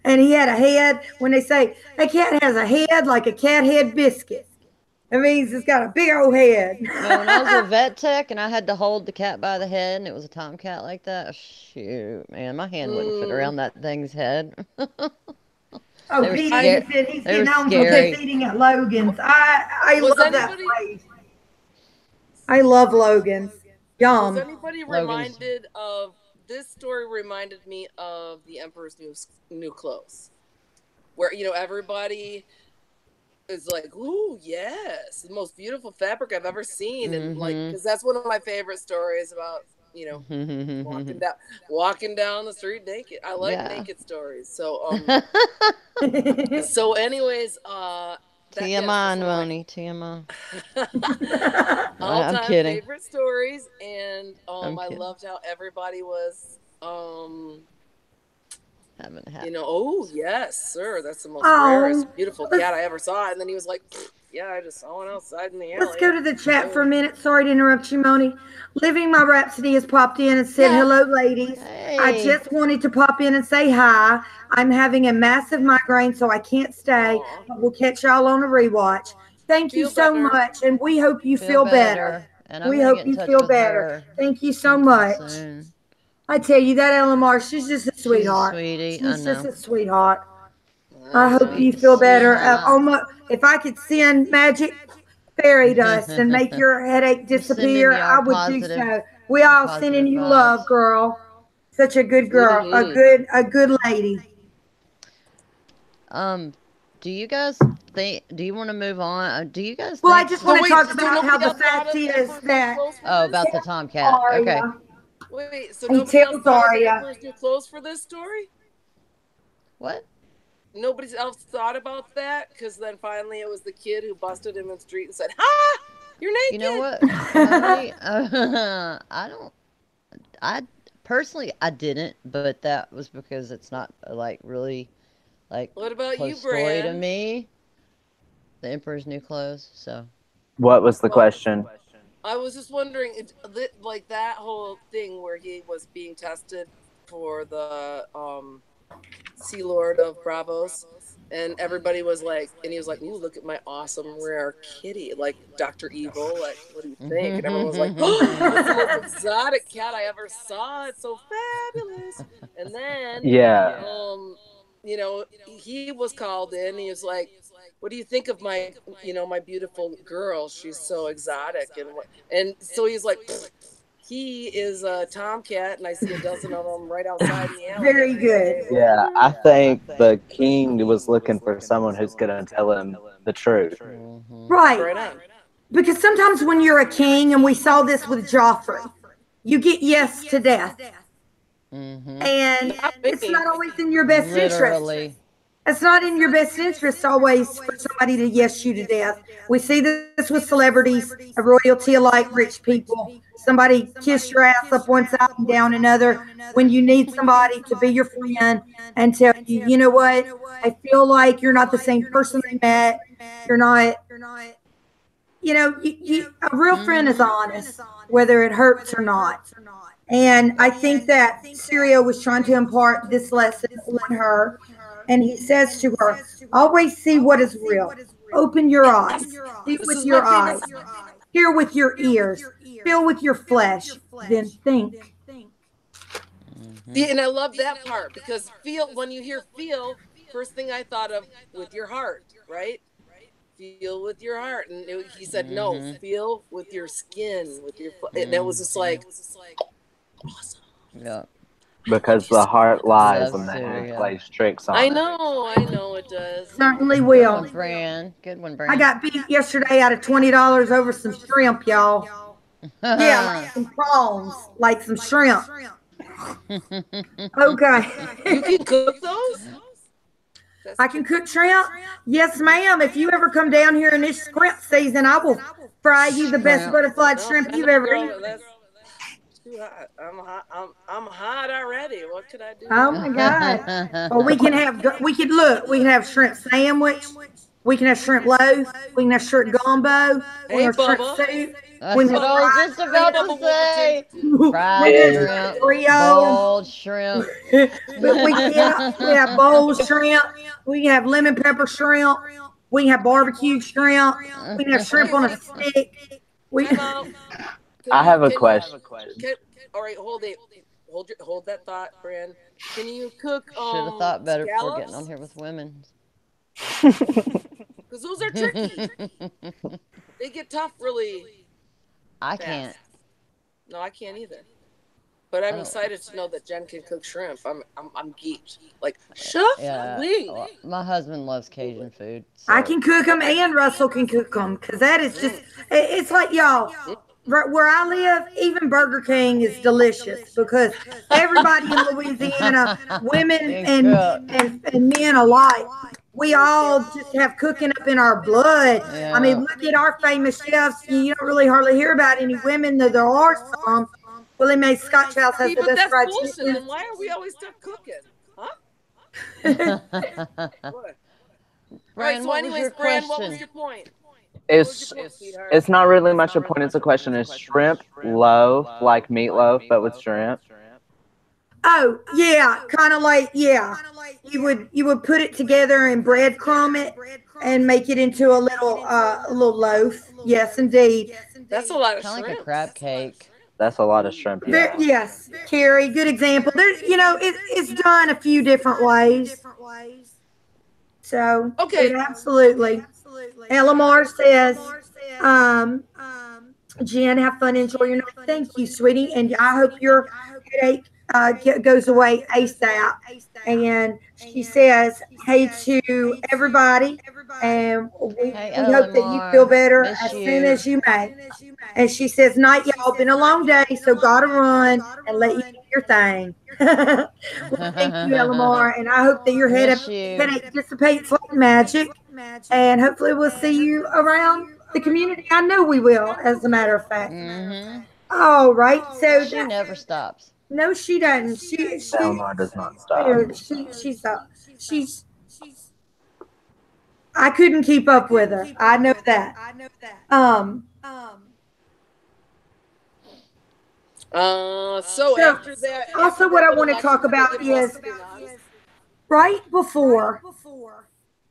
and he had a head. When they say a cat has a head like a cat head biscuit, it means it's got a big old head. Yeah, when I was a vet tech and I had to hold the cat by the head and it was a tomcat like that, shoot, man, my hand wouldn't fit around that thing's head. Oh, They were Pete scar- said he's they were getting on scary. because eating at Logan's. I Was love that anybody- place. I love Logan's. Yum. Was anybody reminded of this story? Reminded me of the Emperor's New Clothes, where everybody is like, "Ooh, yes, the most beautiful fabric I've ever seen," and like, because that's one of my favorite stories about walking down the street naked. I like Yeah. naked stories. So anyways, TMI, so Moni, TMI. I'm all-time kidding. favorite stories, and I'm I kidding. loved how everybody was Haven't had. oh yes, sir, that's the most rarest, Oh, beautiful let's, cat I ever saw. And then he was like, yeah, I just saw one outside in the let's alley. go to the chat for a minute. Sorry to interrupt you, Moni. Living My Rhapsody has popped in and said, Yeah. hello, ladies. I Hey. just wanted to pop in and say hi. I'm having a massive migraine, so I can't stay. Aw. But we'll catch y'all on a rewatch. Thank you Feel so better. much, and we hope you Feel feel better. And I'm We gonna hope get in you touch feel with better. her Thank you so sometime much. soon. I tell you, that LMR, she's just a She's a sweetheart. sweetie. I She's just know. a sweetheart. I I hope know. you feel better. Sweetheart. Almost, if I could send magic fairy dust and make your headache We're sending disappear, y'all I would do positive, so. We all sending positive you vibes. love, girl. Such a good girl, a good lady. Do you guys think? Do you want to move on? Do you guys Well, I think? just So want to wait, talk so about how nobody the else thought fact of is Emperor's New that Clothes for Oh, this? about the Tomcat. Okay. Arya, Wait, so he nobody else tells thought of the Arya, Emperor's New Clothes for this story? What? Nobody else thought about that? Because then finally it was the kid who busted him in the street and said, "Ha! You're naked." You know what, Moni? I don't. I personally, I didn't, but that was because it's not like really like What about you, close story to Bran? me. The Emperor's New Clothes. So. What was the Well, question? I was just wondering, like that whole thing where he was being tested for the Sea Lord of Bravos, and everybody was like, and he was like, "Ooh, look at my awesome rare kitty, like Doctor Evil. Like, what do you think?" And everyone was like, "Oh, it's the most exotic cat I ever saw. It's so fabulous." And then, Yeah. he was called in. He was like, "What do you think of my, my beautiful girl? She's so exotic." And so he's like, he is a tomcat, and I see a dozen of them right outside in the alley very every good. day. Yeah, I think the king was looking for someone who's going to tell him the truth. Right. Right on. Because sometimes when you're a king, and we saw this with Joffrey, you get yes to death. And Not it's me. not always in your best interest. Literally. It's not in your best interest always for somebody to yes you to death. We see this with celebrities, of royalty alike, rich people. Somebody kiss your ass up one side and down another when you need somebody to be your friend and tell you, you know what? I feel like you're not the same person I met. You're not, a real friend is honest, whether it hurts or not. And I think that Syrio was trying to impart this lesson on her. And he says to her, always see what is real. Open your eyes. See This with is my your favorite. eyes. Hear with your ears. Feel with your flesh. Then think. See, and I love that part because when you hear feel, first thing I thought of with your heart, right? Feel with your heart. And he said, no, feel with your skin, with your, and it was just like, awesome. Yeah. Because the heart lies Love and the head cereal. plays tricks on I it. know it does. Certainly Good will. one, Bran. Good one, I Bran. got beat yesterday out of $20 over some shrimp, y'all. Yeah, like some prawns, like some shrimp. Okay. You can cook those? I can cook shrimp. Yes, ma'am. If you ever come down here in this shrimp season, I will fry you the best Shrimp. butterflied No, shrimp I you've know, ever girl, eaten. that's too hot. I'm hot. I'm hot already. What could I do? Oh my God. Well, we can have shrimp sandwich. We can have shrimp loaf. We can have shrimp gumbo. We Hey, can have shrimp Bubba. soup. That's We can what have I was fried just about Bubba to Wolverton. say. Fried we can have shrimp, shrimp Rio. boiled shrimp. But we have bowl shrimp. We can have lemon pepper shrimp. We can have barbecue shrimp. We can have shrimp on a stick. Time out. I have a question. All right, hold it. Hold that thought, Fran. Can you cook Should have thought better before getting on scallops? here with women. Because those are tricky. They get tough really I fast. can't. No, I can't either. But I'm don't- excited to know that Jen can cook shrimp. I'm geeked. Like, Yeah. wing. Well, my husband loves Cajun food. I So. can cook them, and Russell can cook them, because that is just, it's like, y'all, where I live, even Burger King is delicious because everybody in Louisiana, women and men alike, we all just have cooking up in our blood. I mean, look at our famous chefs. You don't really hardly hear about any women, though there are some. Willie Mae's Scotch House has the but best that's fried bullshit. chicken. Then why are we always stuck cooking? Huh? What? Brian, So what was your Brian, what was question? your point? It's not really much a point. It's a question. Is shrimp loaf like meatloaf, but with shrimp? Oh yeah, kind of like You would put it together and breadcrumb it and make it into a little loaf. Yes, indeed. That's a lot of Kind of like a shrimp. crab cake. That's a lot of shrimp. Yeah. Yes, Carrie, good example. It's done a few different ways. So Okay. Absolutely. Elamar says, um, Jen, have fun, enjoy your night. Thank you, sweetie, and I hope your headache goes away ASAP. And she says, hey to everybody, and we hope that you feel better as soon as you may. And she says, night, y'all. Been a long day, so gotta run and let you do your thing. Well, thank you, Elamar, and I hope that your headache dissipates like magic. And hopefully we'll see you around the community. I know we will, as a matter of fact. All right. So she never stops. No, she doesn't. Elmar does not stop. She's. I couldn't keep up with her. I know that. So after that. Also, what I want to talk about is right before.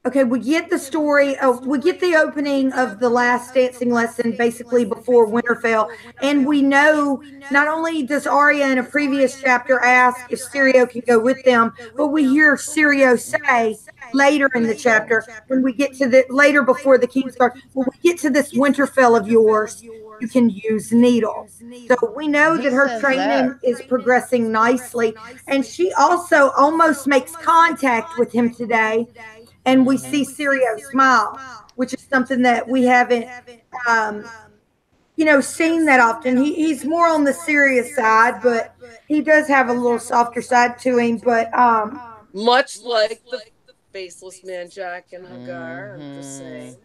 Okay, we get the story we get the opening of the last dancing lesson basically before Winterfell. And we know not only does Arya in a previous chapter ask if Syrio can go with them, but we hear Syrio say later in the chapter, when we get to later before the King starts, when we get to this Winterfell of yours, you can use Needle. So we know that her training is progressing nicely. And she also almost makes contact with him today. And we see Syrio smile, which is something that we haven't, seen that often. He's more on the serious side, but he does have a little softer side to him. But much like the faceless man Jack and Hagar, I'm just saying.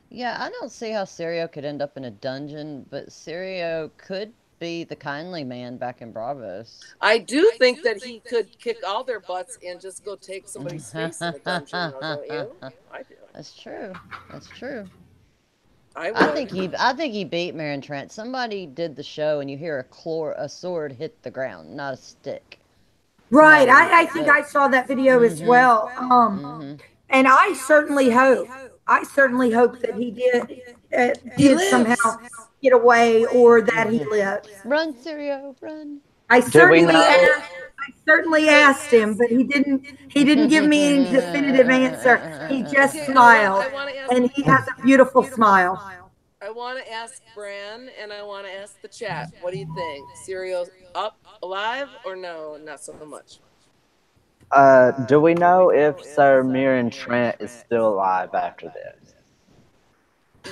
Yeah, I don't see how Syrio could end up in a dungeon, but Syrio could be the kindly man back in Bravos. I do think that he could kick all their butts and just go take somebody's face in a dungeon, don't you? I do. That's true. That's true. I think he beat Meryn Trant. Somebody did the show, and you hear a sword hit the ground, not a stick. Right. I think I saw that video as well. And I certainly hope that he did somehow get away, or that he lives. Run, Syrio, run. I certainly asked him, but he didn't give me any definitive answer. He just smiled, and he has a beautiful smile. I want to ask Bran, and I want to ask the chat. What do you think? Syrio's alive, or no? Not so much. Do we know if Sir Meryn Trant is still alive after this?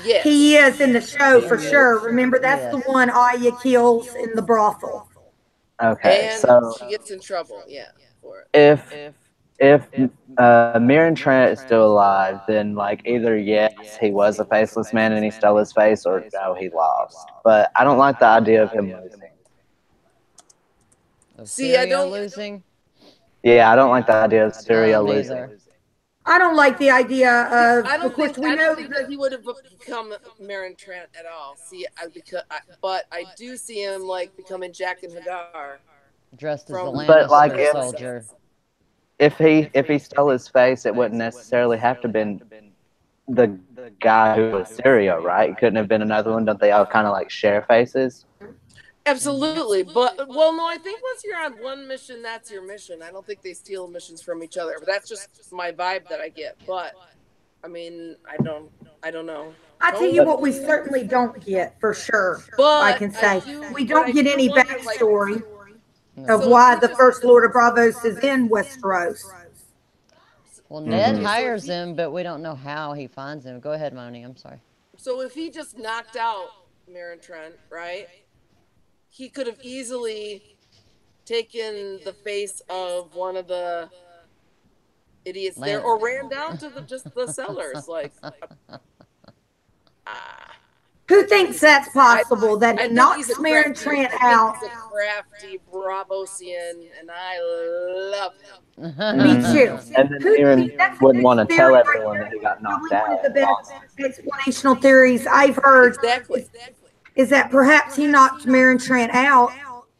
Yes. He is in the show for sure. Remember, that's the one Arya kills in the brothel. Okay, and so she gets in trouble, for it. If Meryn Trant is still alive, then either yes, he was a faceless man and he stole his face, or no, he lost. But I don't like the idea of him losing. See, I don't losing. Yeah, I don't like the idea of Syrio losing. I don't like the idea of. I don't think that he would have become Meryn Trant at all. But I do see him becoming Jack and Hagar, dressed as a Lannister soldier. If he stole his face, it wouldn't necessarily have to been the guy who was Syrio, right? It couldn't have been another one. Don't they all kind of share faces? Absolutely, but no, I think once you're on one mission, that's your mission. I don't think they steal missions from each other, but that's just my vibe that I get. But I mean, I don't know. I tell you what, we certainly don't get for sure. But I can say we don't get any backstory of why the First Lord of Bravos is in Westeros. Well, Ned hires him, but we don't know how he finds him. Go ahead, Moni. I'm sorry. So if he just knocked out Marin Trent, right? He could have easily taken the face of one of the idiots there, or ran down to the cellars. Like, Who thinks that's possible? That I he think he's a knocks Marin crafty. Trent I think out. he's a crafty Bravosian, and I love him. Me too. And then Aaron wouldn't want to tell everyone that he got knocked Probably one out. of the best explanational theories I've heard is that perhaps he knocked Marin Trent out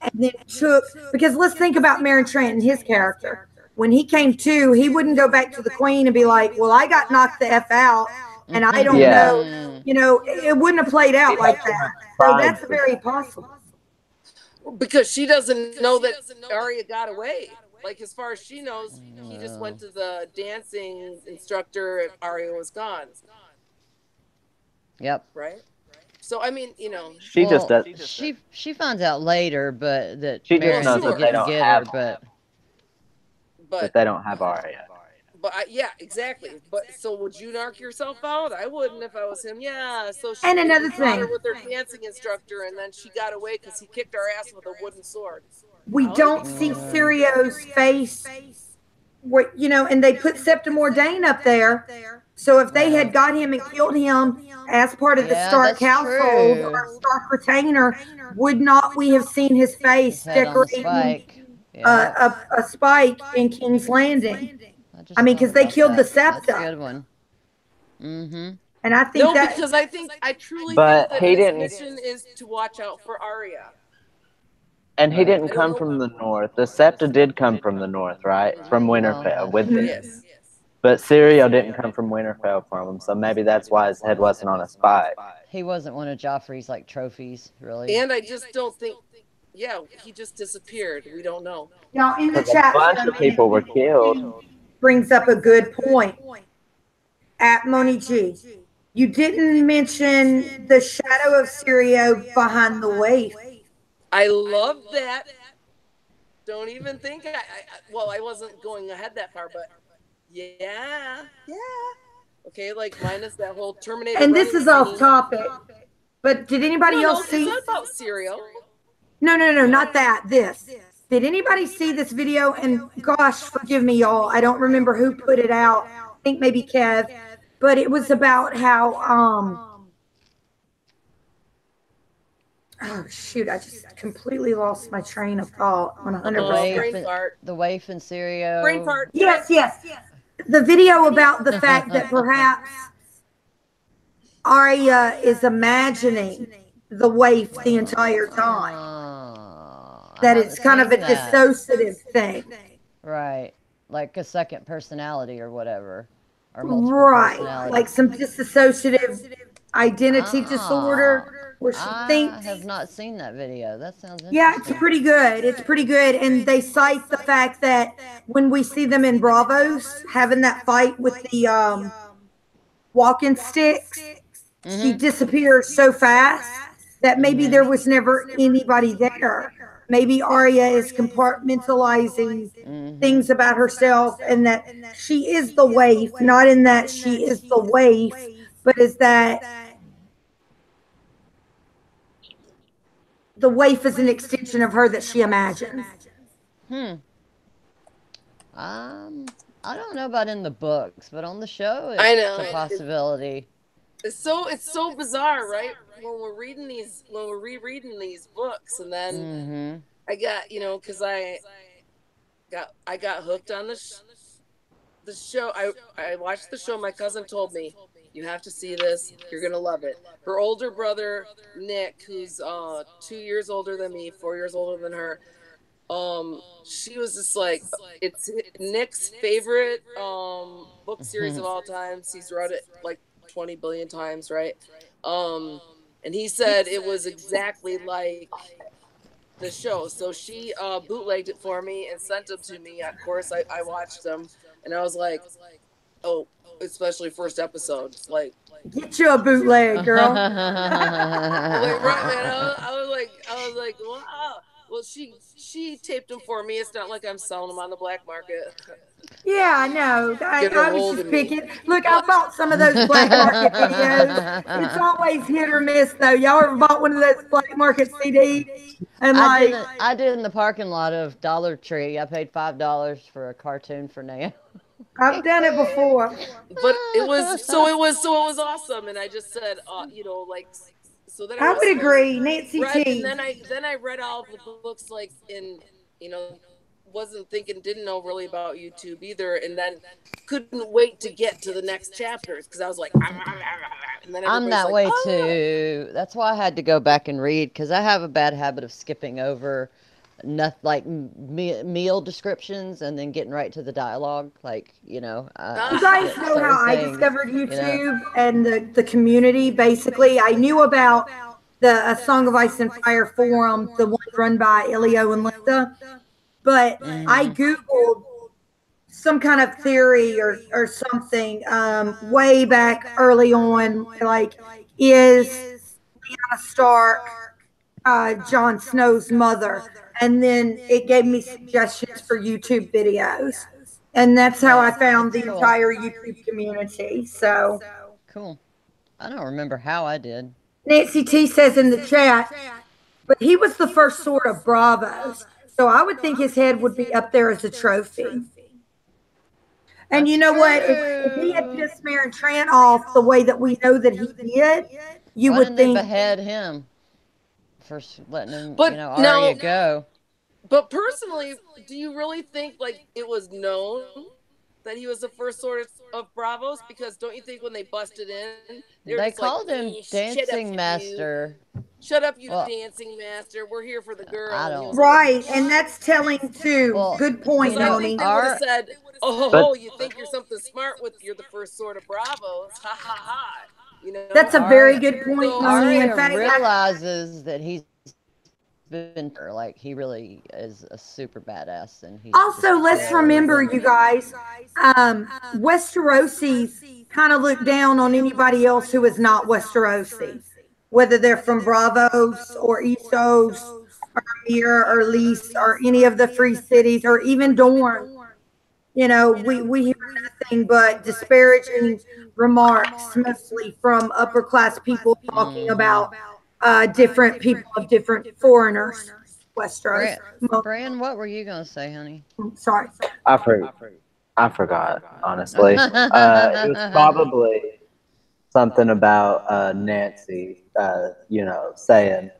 and then took, because let's think about Marin Trent and his character. When he came to, he wouldn't go back to the Queen and be like, well, I got knocked the F out and I don't know. You know, it wouldn't have played out like that. So that's very possible. Because she doesn't know that Arya got away. Like, as far as she knows, he just went to the dancing instructor if Arya was gone. Yep. Right? So, I mean, you know. She just does. She finds out later, but that She Marin just knows that they didn't don't get have her, but they don't have Arya. But yeah, exactly. But so would you knock yourself out? I wouldn't if I was him. Yeah. So she And another caught her thing, with her dancing instructor, and then she got away because he kicked her ass with a wooden sword. we don't see Sirio's face, you know, and they put Septim Ordain up there. So if they had got him and killed him as part of the Stark household or Stark retainer, would not we have seen his face decorating a spike in King's Landing? I mean, because they killed the Septa. That's a good one. Mm-hmm. And I think because I truly think that his mission is to watch out for Arya. And he didn't come from the north. The Septa did come from the north, right? From Winterfell with him. Yes. But Syrio didn't come from Winterfell from him, so maybe that's why his head wasn't on a spike. He wasn't one of Joffrey's like trophies, really. And I just don't think. Yeah, he just disappeared. We don't know. Now in the A chat, bunch of people were killed. Brings up a good point. At Moni G, you didn't mention the shadow of Syrio behind the waif. I love that. Don't even think. Well, I wasn't going ahead that far, but yeah. Okay, like minus that whole Terminator. And this is off topic, but did anybody else see? It's not about cereal. No, not that. This. Did anybody see this video? And gosh, forgive me, y'all. I don't remember who put it out. I think maybe Kev. But it was about how, oh, shoot. I just completely lost my train of thought on 100%. The waif and Syrio. Brain fart. Yes. The video about the fact that perhaps Arya is imagining the waif the entire time. That it's kind of a dissociative thing. Right. Like a second personality or whatever. Or right. Like some dissociative identity disorder where she thinks. I have not seen that video. That sounds interesting. Yeah, it's pretty good. It's pretty good. And they cite the fact that when we see them in Bravos having that fight with the walking sticks, she disappears so fast that maybe there was never anybody there. Maybe Arya is compartmentalizing things about herself, and that she is the waif, not in that she is the waif, but is that the waif is an extension of her that she imagines. I don't know about in the books, but on the show, it's a possibility. It's so bizarre, right? When we're rereading these books, and then I got, because I got hooked on the show. I watched the show. My cousin told me, you have to see this. You're gonna love it. Her older brother Nick, who's 2 years older than me, 4 years older than her. She was just like, it's Nick's favorite book series of all time. He's read it like 20 billion times, right? And he said it was exactly like the show. So she bootlegged it for me and sent them to me. Of course, I watched them, and I was like, oh, especially first episode. Like, get you a bootleg, girl. Like, right, man. I was like, wow. Well, she taped them for me. It's not like I'm selling them on the black market. Yeah, I know. Get a I was hold just of me. picking. Look, I bought some of those black market videos. It's always hit or miss, though. Y'all ever bought one of those black market CDs? And like, I did in the parking lot of Dollar Tree. I paid $5 for a cartoon for Nan. I've done it before. But it was awesome, and I just said, like, so then I I would agree, Nancy read, and T. then I read all the books, like, in, wasn't thinking, didn't know really about YouTube either, and then couldn't wait to get to the next chapters because I was like, and then I'm everybody's that like, way too. That's why I had to go back and read because I have a bad habit of skipping over like meal descriptions and then getting right to the dialogue. Like, You I guys skip know certain how I things. discovered YouTube and the community. Basically, I knew about the Song of Ice and Fire forum, the one run by Ilio and Linda, but I Hmm. Googled some kind of theory or something way back early on, like, is Lyanna Stark Jon Snow's mother? And then it gave me suggestions for YouTube videos. And that's how I found That's the cool. entire YouTube community. So Cool. I don't remember how I did. Nancy T says in the chat, but he was the first sword of Bravos. So I would think his head would be up there as a trophy. And you That's know what? If he had true. pissed Maren Trant off the way that we know that he did, you Why would didn't they think, behead him for letting him, but Arya go? but personally, do you really think, like, it was known that he was the first sword of Bravos? Because don't you think when they busted in, they were They just like, called him shut up, Dancing you, Master. shut up, you Well, dancing master. We're here for the girl. I And he don't. was like, right. And that's telling too. Well, Good point, because I you know, think Moni. they would have our said, But oh, you think you're something smart with you're the first sword of Bravos. Ha ha ha. That's a very Arya good point, So Moni. In Arya fact, realizes that he's been like he really is a super badass, and he's just also, let's very remember, you revengeful. guys, Westerosis kind of look down on anybody else who is not Westerosi, whether they're from Bravos or Essos or Mir or Lys or any of the free cities or even Dorne. We hear nothing but disparaging remarks, mostly from upper class people talking Hmm. about different people of different foreigners. Westeros. Bran, what were you gonna say, honey? Sorry. I for, I forgot, honestly. It was probably something about Nancy, saying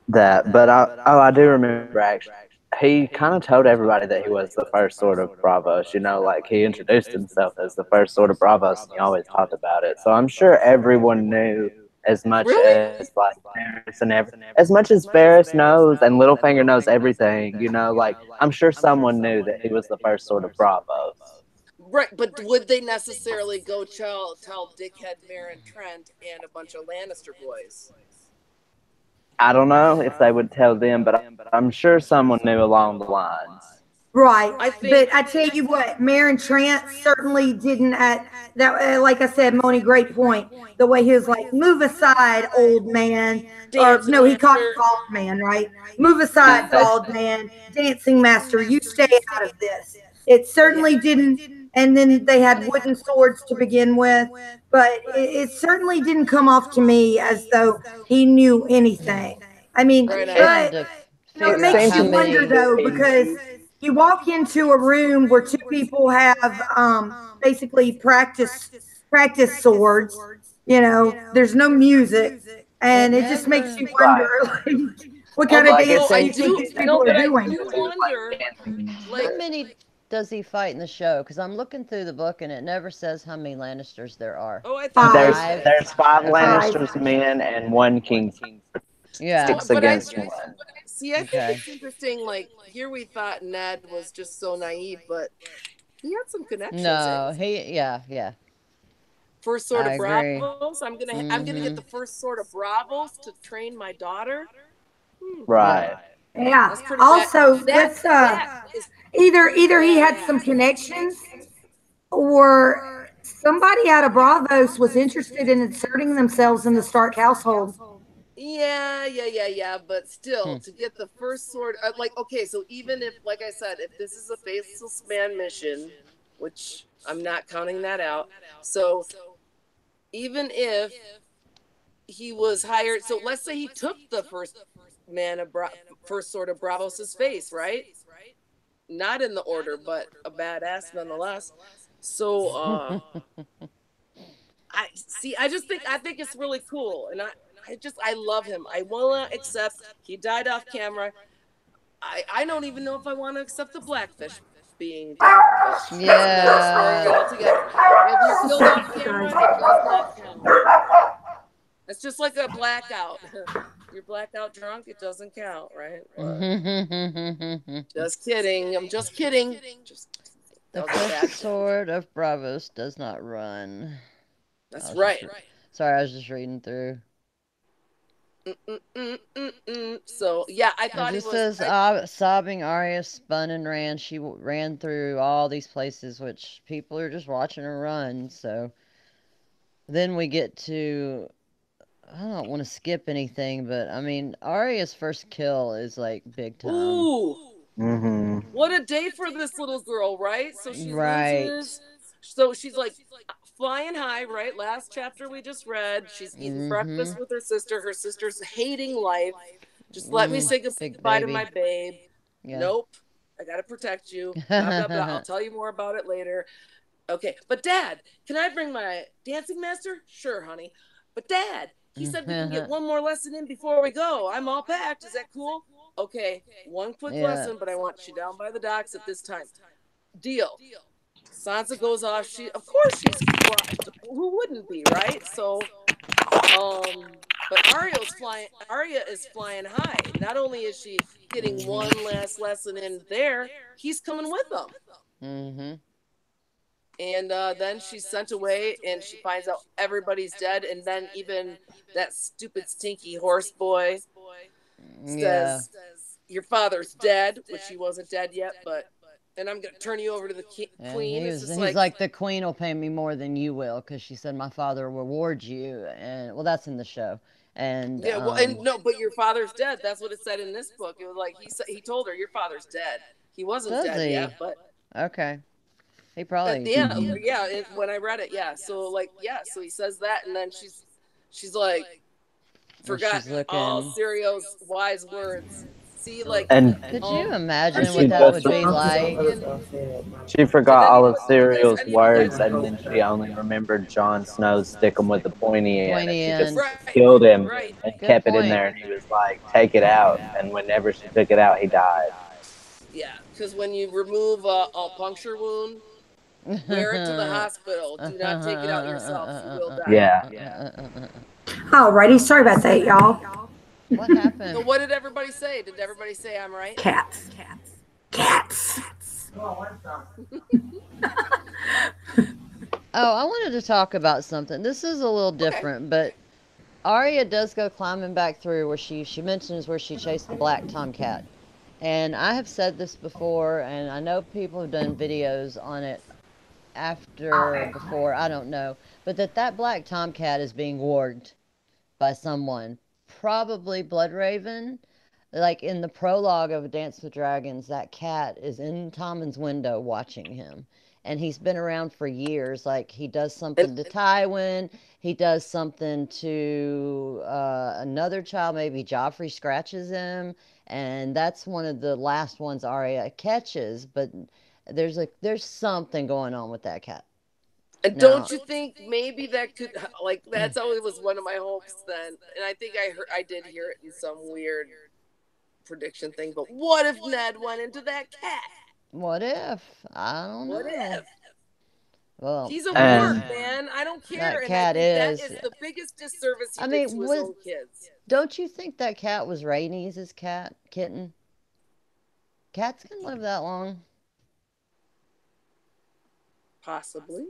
that. But I do remember actually. He kind of told everybody that he was the first sword of Bravos. Like he introduced himself as the first sword of Bravos, and he always talked about it. So I'm sure everyone knew as much really? as like Varys and as much as Varys knows and Littlefinger knows everything. Like I'm sure someone knew that he was the first sword of Bravos. Right, but would they necessarily go tell dickhead Maren Trent and a bunch of Lannister boys? I don't know if they would tell them, but I'm sure someone knew along the lines. Right. I think But I tell you what, Maren Trant certainly didn't at that like I said, Moni, great point. The way he was like, move aside, old man. Or dancing no, he called him master. bald man, right? Move aside, bald man, dancing master, you stay out of this. It certainly didn't, and then they had wooden swords to begin with, but it certainly didn't come off to me as though he knew anything. I mean, Right I'm on. trying but to It it figure out makes seemed how to you me wonder many. that though, because you walk into a room where two people have basically practice swords. There's no music, It and it just makes never. you wonder, right. like, what kind of Although Like it dancing I you seemed to think do me these that people no, are but they I doing? do do like wonder, dancing. like, How many does he fight in the show? Because I'm looking through the book and it never says how many Lannisters there are. oh, I thought there There's was. Five. there's five Okay. Lannisters men and one king, Yeah. So, six but I against one. see. I think Okay. it's interesting. Like, here we thought Ned was just so naive, but he had some connections. No, he. Yeah, yeah. First sword I of agree. Bravos. I'm gonna get Mm-hmm. the first sword of Bravos to train my daughter. Hmm, Yep. Right. Yeah. that's pretty bad. Also, That let's that is pretty either he had some badass. connections, or somebody out of Bravos was interested in inserting themselves in the Stark household. Yeah. But still, Hmm. to get the first sword, like, okay, so even if, like I said, if this is a faceless man mission, which I'm not counting that out, so even if he was hired, so let's say he took the first sword of Bravos's face, right? Not in the order, but a badass nonetheless. So, I see. I think it's really cool, and I love him. I wanna accept he died off camera. I don't even know if I want to accept the blackfish being dead, but that's another story Yeah. altogether. If you're killed off camera, it does not count. It's just like a blackout. You're blackout drunk, it doesn't count, right? What? Just kidding. I'm just kidding. Just The that was a bad first joke. sword of Bravos does not run. That's I was right. sorry, I was just reading through. So yeah, I It thought he just was. says, sobbing Arya spun and ran. She ran through all these places, which people are just watching her run. So then we get to. I don't want to skip anything, but I mean, Arya's first kill is like big time. Ooh, Mm-hmm. what a day for this little girl, right? So she Right. loses. So she's like flying high, right? Last chapter we just read. She's eating Mm-hmm. breakfast with her sister. Her sister's hating life. Just let me Mm, say big goodbye to my baby. babe. Yeah. Nope. I gotta protect you. Blah blah blah. I'll tell you more about it later. Okay, but Dad, can I bring my dancing master? Sure, honey. But Dad, he said we can get one more lesson in before we go. I'm all packed. Is that cool? Okay, one quick Yeah. lesson, but I want you down by the docks at this time. Deal. Sansa goes off. Of course, she's crushed. Who wouldn't be, right? So, but Arya is flying high. Not only is she getting Mm-hmm. one last lesson in there, he's coming with them. Mm-hmm. And then she's sent away and she finds out everybody's dead. And then even that stupid stinky horse boy Yeah. says, your father's dead, which he wasn't dead yet, but and I'm going to turn you over to the Yeah, queen. It's just he's like, like the queen will pay me more than you will because she said my father will reward you, and well, that's in the show, and yeah, well, and no, but your father's dead. That's what it said in this book. It was like he told her your father's dead. He wasn't does dead yet, he? but Okay, he probably. yeah, when I read it, yeah. So like, yeah, so he says that, and then she's like, Or forgot she's all looking. Sirio's wise words. See, like, And Could you are imagine she what she that just would be also like? seeing? she Did forgot any all of did this Serial's any of you guys words, and then she only remembered Jon Snow's "stick 'em with the pointy end," and Pointy she end. just right, killed him right. and Good kept it in point. there. And he was like, "Take it out." And whenever she took it out, he died. Yeah, because when you remove a puncture wound, wear it to the hospital. Do not take it out yourself. You will die. Yeah. Alrighty, sorry about that, y'all. What So happened? what did everybody say? Did everybody say I'm right? Cats. Cats. Oh, I wanted to talk about something. This is a little Okay. different, but Arya does go climbing back through where she mentions where she chased the black tomcat. And I have said this before, and I know people have done videos on it after, before, I don't know, but that black tomcat is being warged by someone, probably Bloodraven. Like in the prologue of Dance with Dragons, that cat is in Tommen's window watching him. And he's been around for years. Like he does And something to Tywin, he does something to another child. Maybe Joffrey scratches him, and that's one of the last ones Arya catches. But there's something going on with that cat. don't Now, you think maybe that could, like, that's always was one of my hopes then, and I think I did hear it in some weird prediction thing. But what if Ned went into that cat? what if? I don't What know. if Well, he's a I mean, warg, And man? I don't care, that and I cat think that is. is the biggest disservice he I did mean, to his what? own kids. Don't you think that cat was Rhaenys' kitten? Cats can live that long. Possibly.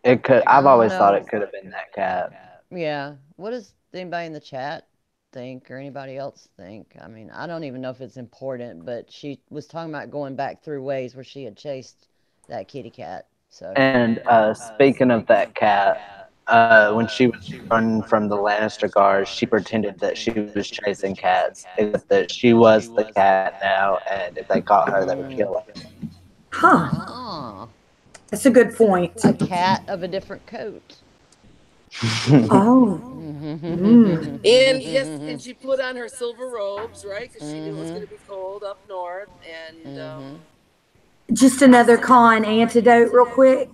it could. I I've don't always thought know. it could have been that cat. Yeah. What does anybody in the chat think or anybody else think? I mean, I don't even know if it's important, but she was talking about going back through ways where she had chased that kitty cat. So, And speaking of that cat, when she was running from the Lannister guards, she pretended that she was chasing cats, except that she was the cat now, and if they caught her, they would kill her. Huh. Ah, That's a good point. a cat of a different coat. Oh. And yes, and she put on her silver robes, right? Because she knew it was going to be cold up north. And Just another con antidote, real quick.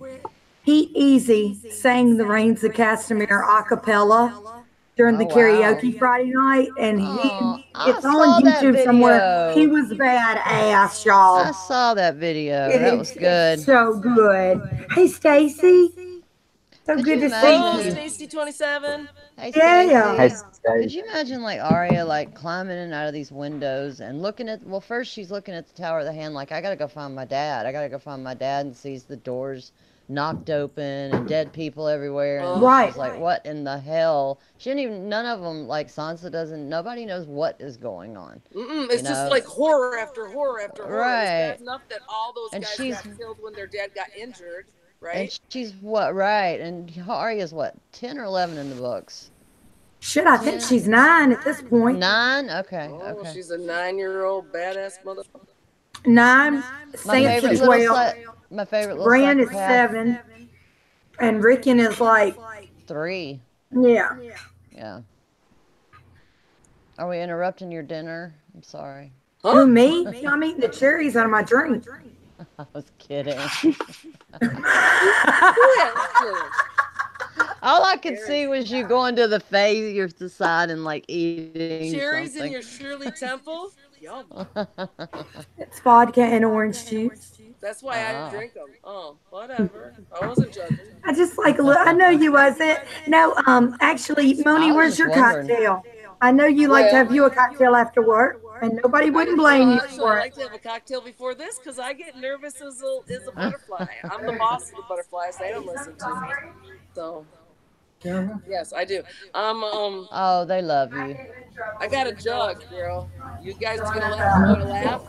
Pete Easy sang the Rains of Castamere a cappella during the Oh, wow. karaoke Friday night, and Oh, it's I on saw that YouTube somewhere. He video. was badass, I y'all. saw that video. That was It's good. so good. Hey, Stacy. So Could good you to oh, see you. imagine? Stacy 27. Hey, Yeah. Hey, Stacy. Stacey. Could you imagine like Arya like climbing in and out of these windows and looking at, well, first she's looking at the Tower of the Hand like, I gotta go find my dad. I gotta go find my dad, and sees the doors knocked open and dead people everywhere, and Right. she's like, what in the hell? She didn't even, none of them, like Sansa doesn't, nobody knows what is going on. It's just like horror after horror after horror. Right. It's bad enough that all those And guys she's- got killed when their dad got injured, right? And she's what, right? And Arya's what, 10 or 11 in the books? Shit, I think she's 9 at this point. 9? Okay, Oh, okay. she's a 9-year-old badass motherfucker. 9. My Sansa's favorite 12. little my favorite little Bran is psychopath. 7. And Rickon is like, 3. yeah. Yeah. Are we interrupting your dinner? I'm sorry. Who, me? I'm eating the cherries out of my drink. I was kidding. All I could see was you going to the face, your side, and like eating Cherries something. in your Shirley Temple? Yum. It's vodka and orange juice. That's why I drink them. Oh, whatever. I wasn't judging. I just like, I know you wasn't. No, actually, Moni, I was where's just your wondering. cocktail? I know you like to have you a cocktail after work, and nobody wouldn't blame you Actually, for I it. like to have a cocktail before this because I get nervous as a butterfly. I'm the boss of the butterflies. They don't listen to me. So, yes, I do. Oh, they love you. I got a jug, girl. You guys gonna laugh?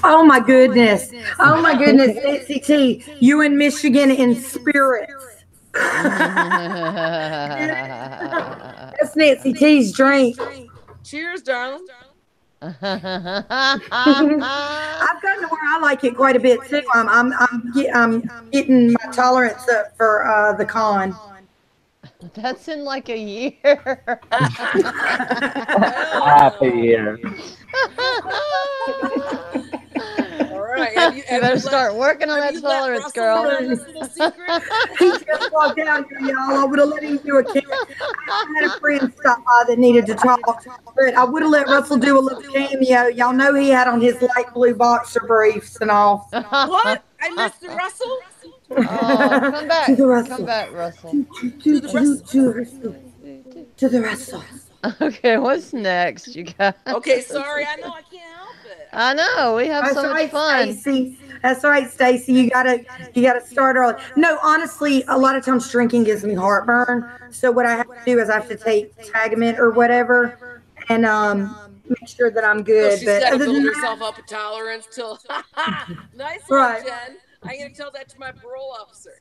Oh my goodness. Oh my goodness, Nancy T. You in Michigan in spirits. That's Nancy T's drink. Cheers, darling. I've gotten to where I like it quite a bit too. I'm getting my tolerance up for the con. That's in like a year. Happy year. All right. Have You better start working on that you let tolerance, Russell girl. know this little secret? He just walked out here, y'all. I would have let him do a cameo. I had a friend stop by that needed to talk, but I would have let Russell do a little cameo. Y'all know he had on his light blue boxer briefs and all. What? I missed the Russell? Oh, come back. To the Russell. Come back, Russell. To the Russell. Okay, what's next, you guys? Okay, sorry. I know I can't help it. I know, we have so much fun. Stacy. That's right, Stacy. You gotta start early. No, honestly, a lot of times drinking gives me heartburn. So what I have to do is I have to take Tagamet or whatever, and make sure that I'm good. So she's But got to other build than herself up a tolerance till. Nice one, Right. Jen. I'm gonna tell that to my parole officer.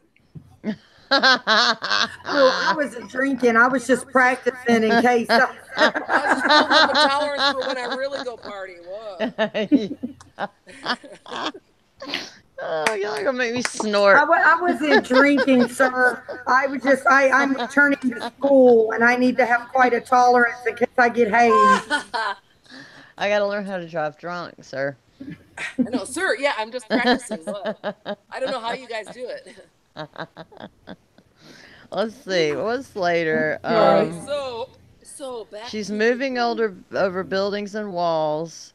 I wasn't drinking. I was just practicing in case. I was just building up a tolerance for when I really go party. Whoa. Oh, y'all gonna make me snort. I wasn't drinking, sir. I was just, I'm returning to school, and I need to have quite a tolerance in case I get hazed. I gotta learn how to drive drunk, sir. I know, sir. Yeah, I'm just practicing. What? I don't know how you guys do it. Let's see. What's later? Alright, so back. She's moving over buildings and walls.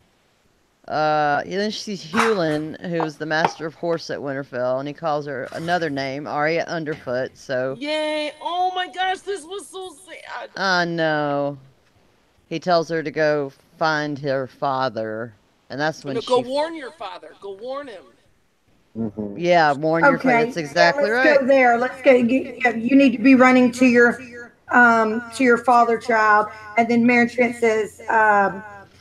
Then she's Hewlin, who's the master of horse at Winterfell, and he calls her another name, Arya Underfoot. So Yay! Oh my gosh, this was so sad. I know. He tells her to go find her father, and that's when Go warn your father. Go warn him. Mm-hmm. Yeah, warn your father. Okay, That's exactly let's right. go there. Let's go. You need to be running to your father child, and then Mary Trent says,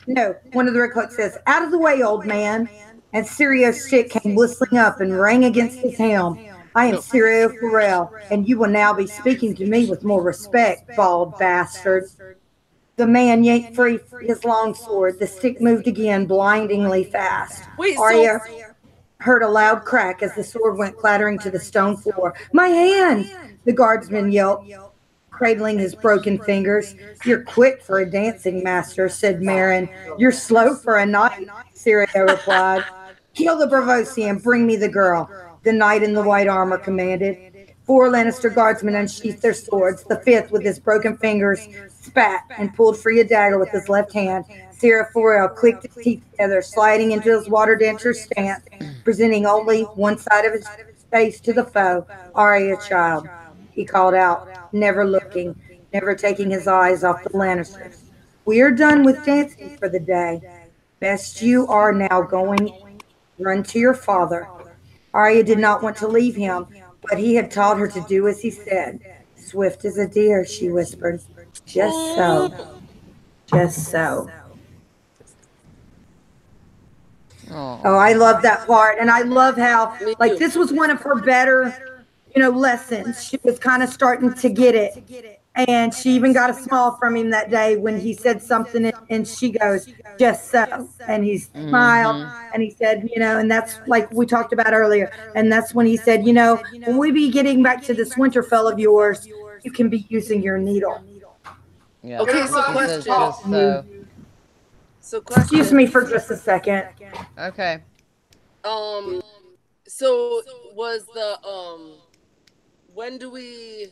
no. One of the Red Cloaks says, "Out of the way, old man." And Sirio's stick came whistling up and rang against his helm. I am No. Syrio Farrell, and you will now be speaking to me with more respect, bald bastard. The man yanked free his longsword. The stick moved again, blindingly fast. Wait, so Arya heard a loud crack as the sword went clattering to the stone floor. My hand! The guardsman yelped, cradling his broken fingers. You're quick for a dancing master, said Marin. You're slow for a knight, Syrio replied. Kill the Bravosi and bring me the girl, the knight in the white armor commanded. Four Lannister guardsmen unsheathed their swords. The fifth, with his broken fingers, spat and pulled free a dagger with his left hand. Syrio Farrell clicked his teeth together, sliding into his water dancer stance, presenting only one side of his face to the foe. Arya, child, he called out, never looking, never taking his eyes off the Lannisters. We are done with dancing for the day. Best you are now going. Run to your father. Arya did not want to leave him, but he had taught her to do as he said. Swift as a deer, she whispered. Just so. Just so. Oh, I love that part. And I love how, me like, too. this was one of her better, lessons. She was kind of starting to get it. And she even got a smile from him that day when he said something, and she goes, just so. And he smiled and he said, and that's like we talked about earlier. And that's when he said, when we be getting back to this Winterfell of yours, you can be using your needle. Yeah. Okay, so He says question. just so. So question. Excuse me for just a second. Okay. So was the when do we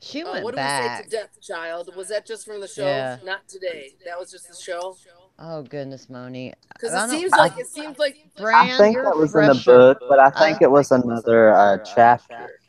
She what went do we say back. to Death Child? Was that just from the show? Yeah. Not today. That was just the show. Oh goodness, Moni. Because I it don't- seems like I Bran, think you're that was in the fresher. book, but I think it was another chapter.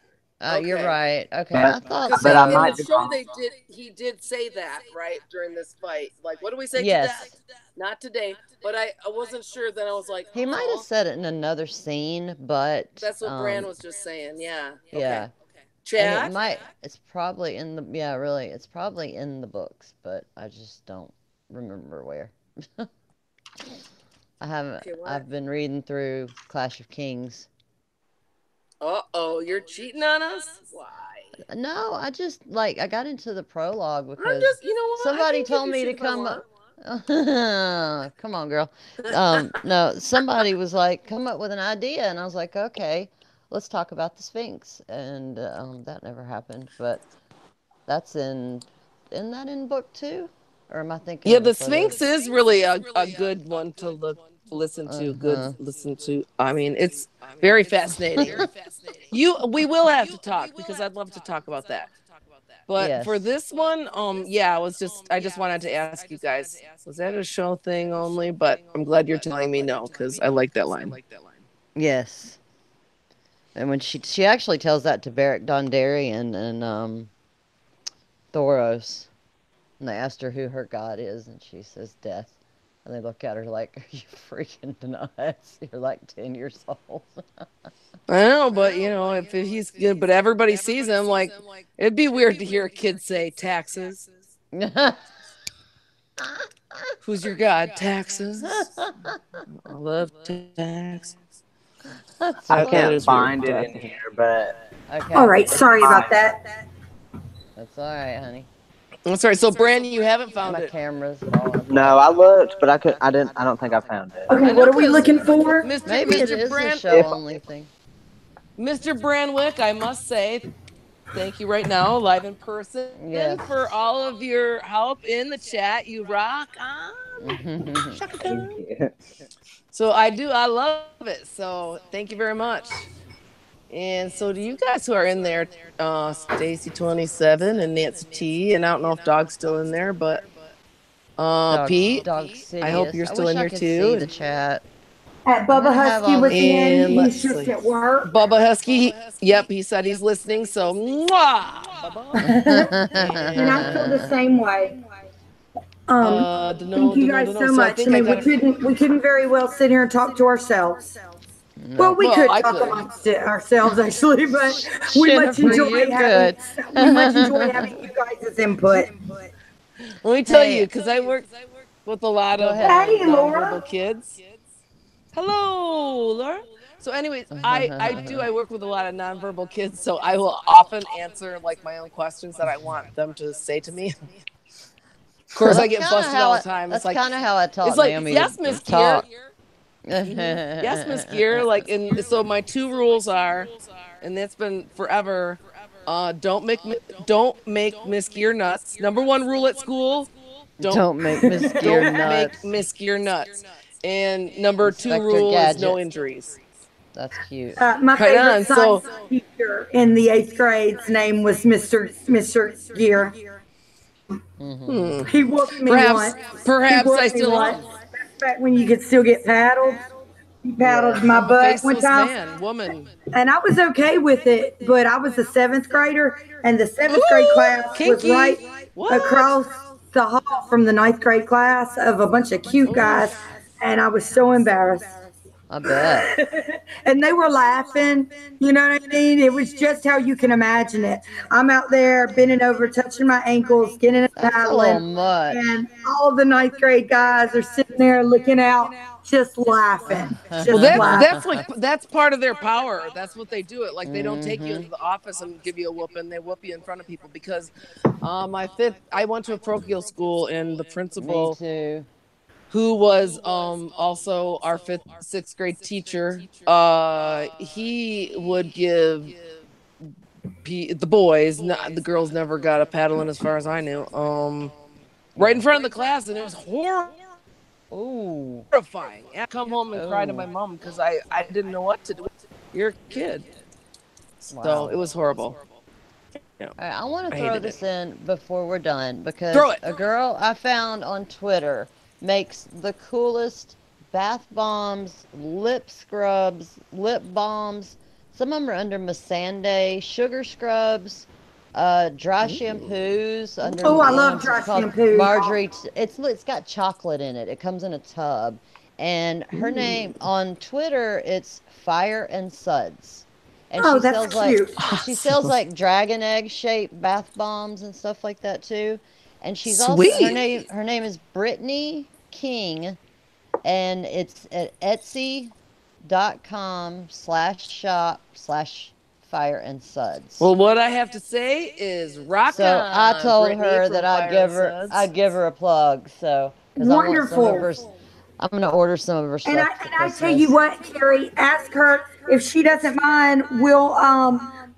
You're Okay. right. Okay, I thought because But I in might the be show wrong. he did say that right during this fight. Like, what do we say Yes. to Death? Not today. But I wasn't sure. Then I was like, He might have said it in another scene, but That's what Bran was just saying. Yeah. yeah. Okay. Chat. And it's probably in the really, it's probably in the books, but I just don't remember where. I haven't Okay, what? I've been reading through Clash of Kings. Uh-oh, you're cheating on us? Why? No, I just I got into the prologue I'm because just, you know what? somebody I can told give me you to shit if I come want. Come on, girl. No, somebody was like, come up with an idea, and I was like, okay, let's talk about the Sphinx, and that never happened. But that's in that in book 2, or am I thinking? Yeah, of the a Sphinx is really a good one to listen to. Listen to. I mean, it's very fascinating. We will have to talk because I'd love to talk about that. But for Yes. this one, yeah, I just wanted to ask you guys, was that a show thing only? But I'm glad you're telling me no, because I like that line. Yes. And when she actually tells that to Beric Dondarrion and Thoros, and they asked her who her god is, and she says death. And they look at her like, are you freaking nuts? You're like 10 years old. I know, but if he's good, but everybody sees him, like, it'd be weird to hear a kid say taxes. Who's your god? Taxes. I love taxes. I That can't is find weird. it in here, but Okay. All right, sorry about that. That's all right, honey. I'm sorry. So, Brandon, you haven't found My it. camera's falling apart. no, I looked, but I don't think I found it. Okay, what are we looking for? Maybe it Mr. is a Brand, show-only thing. Mr. Branwick, I must say, thank you right now, live in person, Yes. for all of your help in the chat. You rock on. Thank you. So I love it. So thank you very much. And so to you guys who are in there, Stacy 27 and Nancy T, and I don't know if Dog's still in there, but Pete, Dog I hope you're still in here too. See the chat. Bubba Husky was in. And He's just at work. Bubba Husky, yep, he said he's listening. So, mwah, Bubba. And I feel the same way. Thank you guys so much. I mean, we couldn't very well sit here and talk to ourselves. Well, we could talk amongst ourselves actually, but we much enjoy having you guys' input. Let me tell you, because I work with a lot of Hey, Laura. nonverbal kids. Hello, Laura. So, anyways, I work with a lot of nonverbal kids, so I will often answer like my own questions that I want them to say to me. Of course, I get busted all the time. That's kind of how I taught it's like, Naomi yes, to Miss talk. Yes, Miss Gear. Like, and so my 2 rules are, and that's been forever. Don't make Miss Gear nuts. Number 1 rule at school: Don't make Miss Gear don't make nuts. Miss Gear nuts. And number 2 Inspector rule is no Gadget. injuries. That's cute. My Right favorite on. science teacher in the 8th grade's name was Mr. Gear. He whooped me once. Perhaps I Whooped me still once. am. Back when you could still get paddled. He paddled my I'm a butt one faceless time. man, woman. And I was okay with it, but I was a 7th grader, and the 7th grade class was Kinky. right What? across the hall from the 9th grade class of a bunch of cute guys, and I was so embarrassed. I bet. And they were laughing, you know what I mean? It was just how you can imagine it. I'm out there bending over, touching my ankles, getting it That's a little paddling, much. and all the 9th grade guys are sitting there looking out, just laughing. Just Well, laughing. that's part of their power. That's what they do. It like they don't take you into the office and give you a whooping. They whoop you in front of people because I went to a parochial school, and the Me principal, too. who was also our 5th, 6th grade teacher, he would give the boys, not the girls, never got a paddling as far as I knew, right in front of the class, and it was horrifying. I come home and cry to my mom because I didn't know what to do. You're a kid. So it was horrible. Yeah. All right, I want to I throw hated this in before we're done because Throw it. a girl I found on Twitter makes the coolest bath bombs, lip scrubs, lip balms. Some of them are under Missandei, sugar scrubs, dry shampoos. Under Oh, I love one's dry called shampoo. Marjorie. It's got chocolate in it. It comes in a tub, and her name on Twitter it's Fire and Suds. And Oh, she that's sells like cute. she sells like dragon egg shaped bath bombs and stuff like that too. And she's also Sweet. her name is Brittany King, and it's at Etsy.com/shop/Fire and Suds. Well, what I have to say is rock So on. I told Brittany her from that I'd Fire give and her Suds. a plug. So because Wonderful. I'm gonna order some of her stuff And for I Christmas. tell you what, Carrie, ask her if she doesn't mind. We'll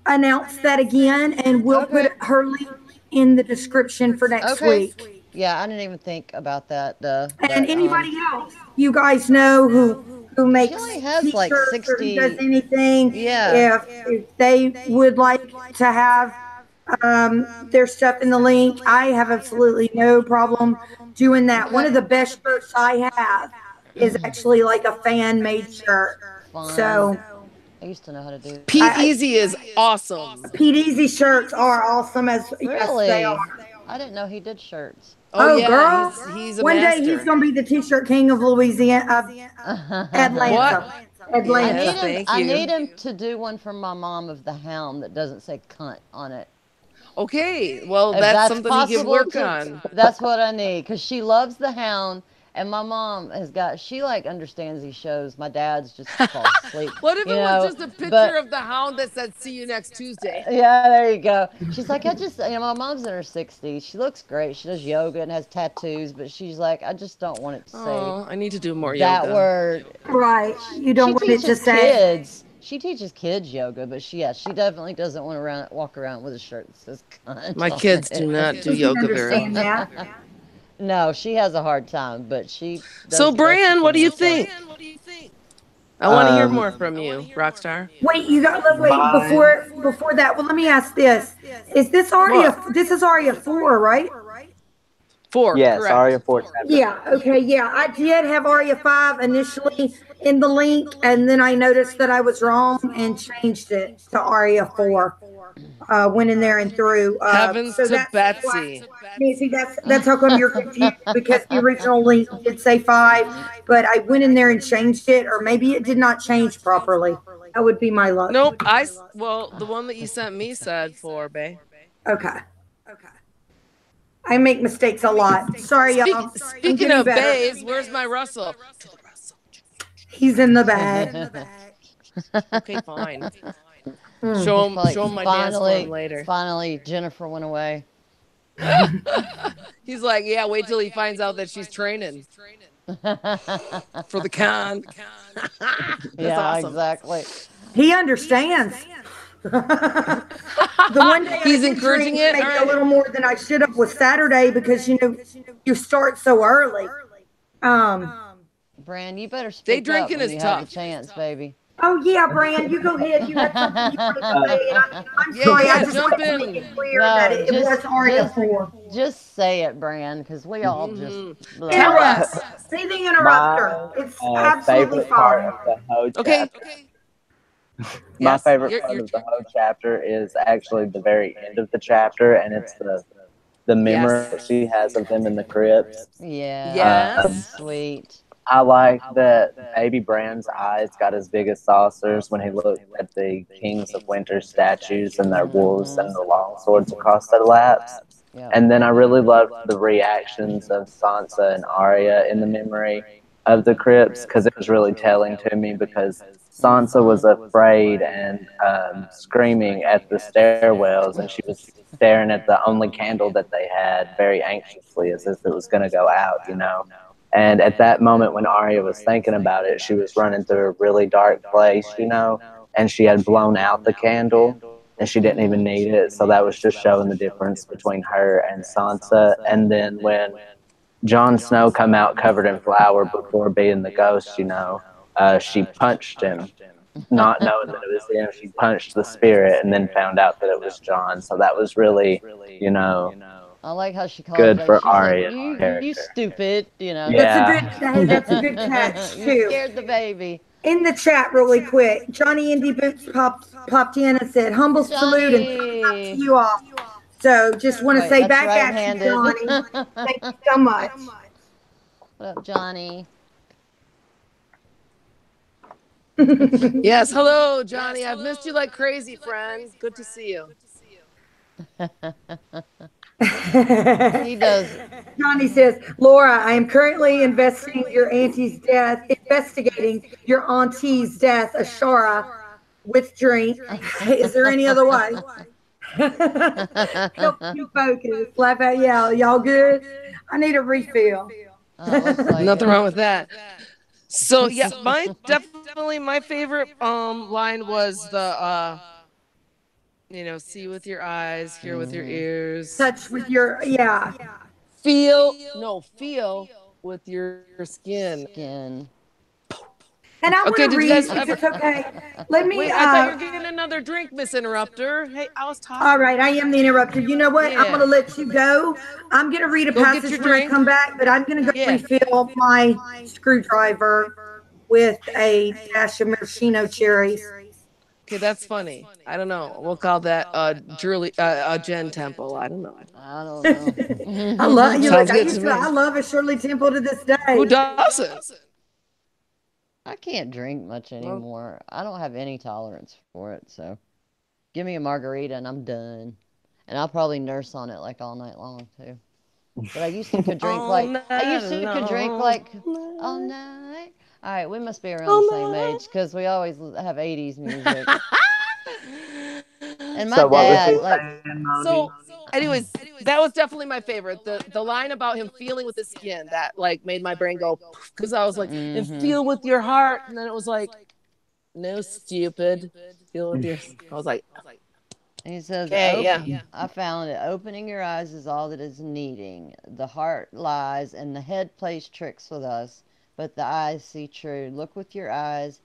announce that again, and we'll Okay. put her link in the description for next Okay. week. Yeah, I didn't even think about that. And But anybody else you guys know who she makes only has like t-shirts or who does 60. anything, Yeah. if they would like to have their stuff in the link, I have absolutely no problem doing that. One of the best shirts I have is actually like a fan made shirt. Fun. So I used to know how to do that. Pete Easy is awesome. Pete Easy shirts are awesome as yes they Really? are. I didn't know he did shirts. Oh, yeah, girl, he's a one master. day he's gonna be the t-shirt king of Louisiana, of Atlanta. What? Atlanta. Thank I you. need him to do one for my mom of the hound that doesn't say cunt on it. Okay, well, If that's something he can possible work to- on. That's what I need because she loves the hound, and my mom she like understands these shows. My dad's just falls asleep. What if you it know, was just a picture but- of the hound that said, "See you next Tuesday"? Yeah, there you go. She's like, my mom's in her 60s. She looks great. She does yoga and has tattoos, but she's like, I just don't want it to say Oh, I need to do more that yoga. word. Right. You don't want She it to teaches say. kids. She teaches kids yoga, but she definitely doesn't want to walk around with a shirt that says cunt. My on kids it. do not do You can yoga very understand well. that. No, she has a hard time, but she. Does So, the best she Bran, what do can you with it. think? I want to hear more from you, Rockstar. Wait, you got before that. Well, let me ask this: is this Arya? What? This is Arya 4, right? 4, Yes, correct. Arya 4 Chapter. Yeah. Okay. Yeah, I did have Arya 5 initially in the link, and then I noticed that I was wrong and changed it to Arya 4. Went in there and threw. Heavens so to that's Betsy. See, that's how come you're confused because the original link did say 5, but I went in there and changed it, or maybe it did not change properly. That would be my luck. Nope. Well, the one that you sent me said 4, babe. Okay. I make mistakes a lot. Sorry, y'all. I'm Speaking getting of better. bays, where's my Russell? He's in the bag. Okay, fine. Mm. Show Like, him my dance form later. finally, Jennifer went away. He's like, yeah, wait till he finds out that she's training for the con. That's Yeah, awesome. exactly. He understands. The one day He's I did encouraging drink it. maybe All a right. little more than I should have was Saturday because you start so early. Um. Bran, you better Day speak up drinking when is you have the tough. chance, baby. Oh yeah, Brian, you go ahead. You had something you wanted to say, and I'm Yeah, sorry. I yeah, just jump wanted to make in. it clear that No, it was Arya IV. just say it, Bran, because we all just blah. Tell Interrupt. us. Be the My interrupter. It's absolutely favorite part fine. of the whole Okay. chapter. My Yes. favorite part of the whole chapter is actually the very end of the chapter, and it's the memory Yes. that she has of them in the crypts. Yeah, Um, Yes. sweet. I like that Baby Bran's eyes got as big as saucers when he looked at the Kings of Winter statues and their wolves and the long swords across their laps. Yeah. And then I really loved the reactions of Sansa and Arya in the memory of the crypts because it was really telling to me because Sansa was afraid and screaming at the stairwells, and she was staring at the only candle that they had very anxiously as if it was going to go out, you know. And at that moment when Arya was thinking about it, she was running through a really dark place, you know, and she had blown out the candle and she didn't even need it. So that was just showing the difference between her and Sansa. And then when Jon Snow come out covered in flour before being the ghost, you know, she punched him, not knowing that it was him. She punched the spirit and then found out that it was Jon. So that was really, you know, I like how she calls good that. for She's like, Arya's you character. stupid, you know. That's a Yeah. good. Hey, that's a good catch You too. scared the baby. In the chat, really quick, Johnny Indy Boots popped in and said, "Humble salute and thumbs up to Johnny. you all." So just want to Wait, say that's back at you, right-handed. Johnny. Thank you so much. What up, Johnny? Yes. Hello, Johnny. I've missed you like crazy, friend. Good to see you. He does. Johnny says, "Laura, I am currently investigating your auntie's death. Investigating your auntie's death, Ashara, with drink. Is there any other way?" Help you focus. Laugh out, yeah, y'all good? I need a refill. Looks like Nothing it. wrong with that. So yeah, definitely my favorite line was the see with your eyes, hear with your ears, Touch with your, yeah. feel with your skin. Skin. And I Okay, want to did you read, guys if ever it's okay. Let me, wait? I thought you were getting another drink, Miss Interrupter. Hey, I was talking. all right, I am the interrupter. You know what? I'm going Yeah. to let you go. I'm going to read a Go get passage your when I drink. come back, but I'm going to go Yeah. refill my screwdriver with a dash of maraschino cherries. Okay, that's funny. I don't know. We'll call that a Jen Temple. I don't know. I don't know. I love you. Sounds Look, good to me. I love a Shirley Temple to this day. Who doesn't? I can't drink much anymore. I don't have any tolerance for it, so give me a margarita and I'm done. And I'll probably nurse on it like all night long too. But I used to could drink like all night. All right, we must be around the same age because we always have 80s music. And my So what was dad, he like, saying, Moni? So, anyways, that was definitely my favorite. The line about him feeling with his skin that like made my brain go because I was like, and feel with your heart, and then it was like, no, stupid, feel with your. I was like, he says, okay, yeah. I found it. Opening your eyes is all that is needing. The heart lies and the head plays tricks with us, but the eyes see true. Look with your eyes,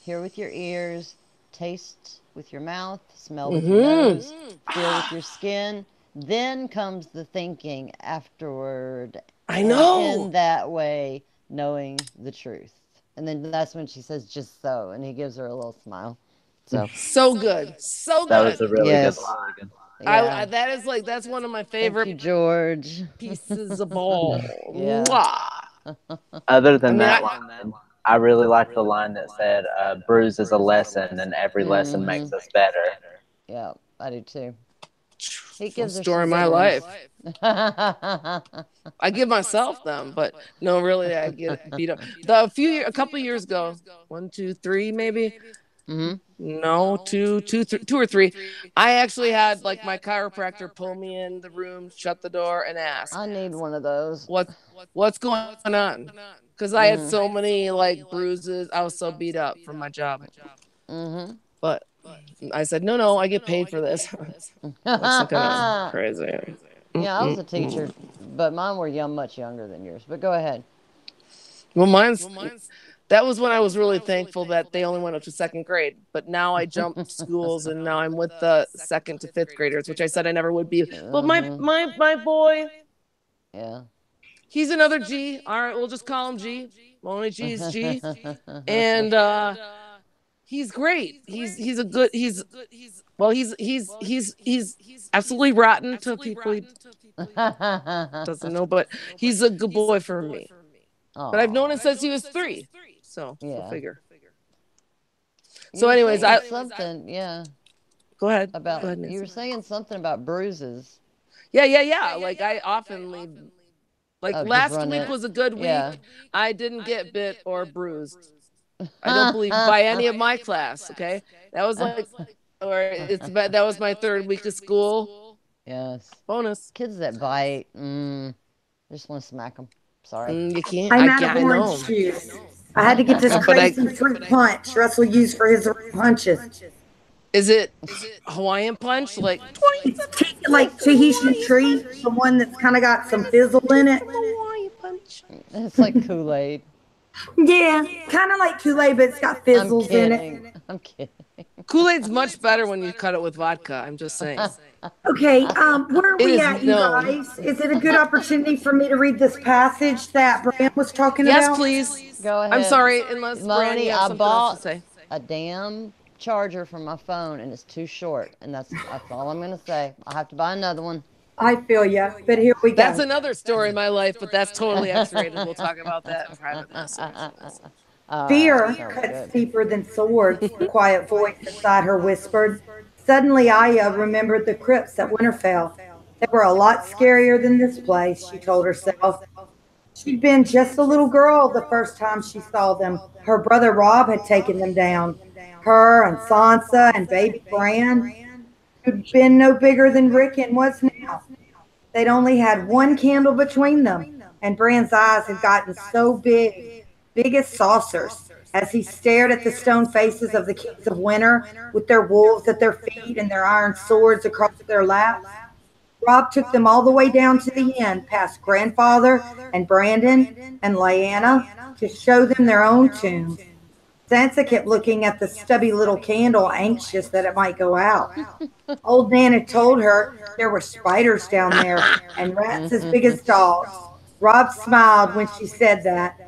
hear with your ears, taste with your mouth, smell with your nose, feel with your skin. Then comes the thinking afterward. I know. In that way, knowing the truth. And then that's when she says, just so. And he gives her a little smile. So good. So good. That was a really Yes. good line. Yeah. That's one of my favorite Thank you, George. pieces of ball. Yeah. Mwah. Other than that line, I really like the line that said, bruise is a lesson and every lesson makes us better. Yeah, I do too. He gives her story of my life. I give myself them, but no, really, I get beat up. A couple years ago, 1, 2, 3, maybe. Mm-hmm. No, two or three. I actually had like my chiropractor pull me in the room, shut the door, and ask, I need one of those. what's going on? Because I had so many like bruises. I was so beat up from my job. Mm-hmm. But I said, no, I get paid for this. That's kind of crazy. Yeah, I was a teacher, but mine were much younger than yours. But go ahead. Well, that was when I was really thankful that they only went up to second grade. But now I jumped schools, and now I'm with the second to fifth graders, which I said I never would be. But my boy, Yeah. he's another G. All right, we'll just call him G. Only G is G, and he's great. He's a good. He's absolutely rotten to people he doesn't know, but he's a good boy for me. But I've known him since he was 3, so go figure. So, anyways, something. Yeah. Go ahead. About you were saying something about bruises. Yeah. Like I often leave. Like last week was a good week. Yeah. I didn't get bit or bruised. I don't believe by any of my class. Okay, that was like, that was my 3rd week of school. Yes. Bonus. Kids that bite. I just want to smack them. Sorry. You can't. I'm out of orange juice. I had to get this crazy fruit punch Russell used for his punches. Is it Hawaiian punch? Like Tahitian treat, the one that's kind of got some fizzle in it. Hawaiian punch. It's like Kool-Aid. Yeah, kind of like Kool-Aid, but it's got fizzles in it. I'm kidding. Kool-Aid's much better when you cut it with vodka. I'm just saying. Okay, where are we at, you guys? Is it a good opportunity for me to read this passage that Brian was talking about? Yes, please. Go ahead. I'm sorry, unless Brian, you have something else to say. A damn charger for my phone, and it's too short, and that's all I'm gonna say. I'll have to buy another one. I feel you, but here we go. That's another story in my life, but that's totally X-rated. We'll talk about that in private message. Fear cuts deeper than swords, the quiet voice beside her whispered. Suddenly, Aya remembered the crypts at Winterfell. They were a lot scarier than this place, she told herself. She'd been just a little girl the first time she saw them. Her brother Rob had taken them down. Her and Sansa and baby Bran, who'd been no bigger than Rickon was now. They'd only had one candle between them, and Bran's eyes had gotten so big as saucers, as he stared at the stone faces of the kings of winter with their wolves at their feet and their iron swords across their laps. Rob took them all the way down to the end, past Grandfather and Brandon and Lyanna, to show them their own tombs. Sansa kept looking at the stubby little candle, anxious that it might go out. Old Nan had told her there were spiders down there and rats as big as dogs. Rob smiled when she said that.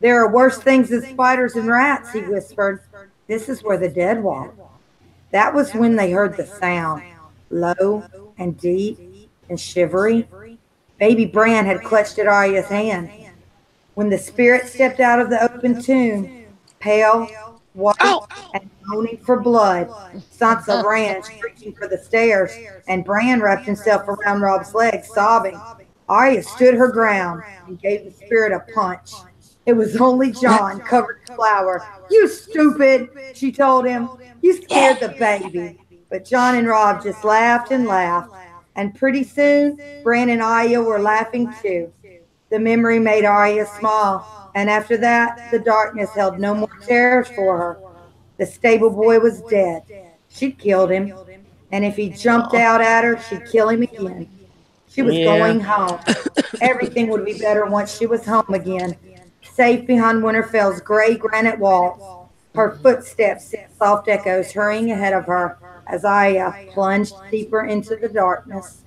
There are worse things than spiders and rats, he whispered. This is where the dead walk. That was when they heard the sound, low and deep and shivery. Baby Bran had clutched at Arya's hand. When the spirit stepped out of the open tomb, pale, white, and moaning for blood, Sansa ran, shrieking for the stairs, and Bran wrapped himself around Rob's legs, sobbing. Arya stood her ground and gave the spirit a punch. It was only John, covered in flour. You stupid, she told him. You scared the baby. But John and Rob just laughed and laughed. And pretty soon, Bran and Arya were laughing too. The memory made Arya smile. And after that, the darkness held no more terrors for her. The stable boy was dead. She'd killed him. And if he jumped out at her, she'd kill him again. She was going home. Everything would be better once she was home again. Safe behind Winterfell's gray granite walls, her footsteps sent soft echoes hurrying ahead of her as Aya plunged deeper into the darkness.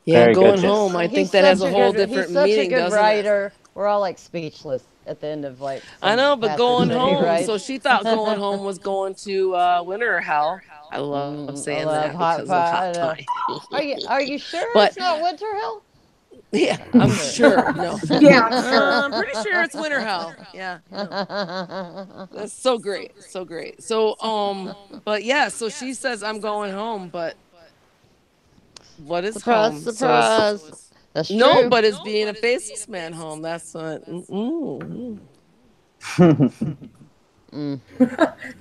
Yeah, going home. I think that has a whole different meaning, doesn't it? He's such a good writer. We're all like speechless at the end of like. I know, but going home. So she thought going home was going to Winter Hell. I love saying that because of hot pie. Are you sure it's not Winter Hell? Yeah, I'm sure. No. Yeah, I'm sure. I'm pretty sure it's Winter Hell. Yeah. No. That's so great. So great. So, but yeah, so she says, I'm going home, but what is home? Surprise. So that's true. No, but it's being a faceless man home. That's what.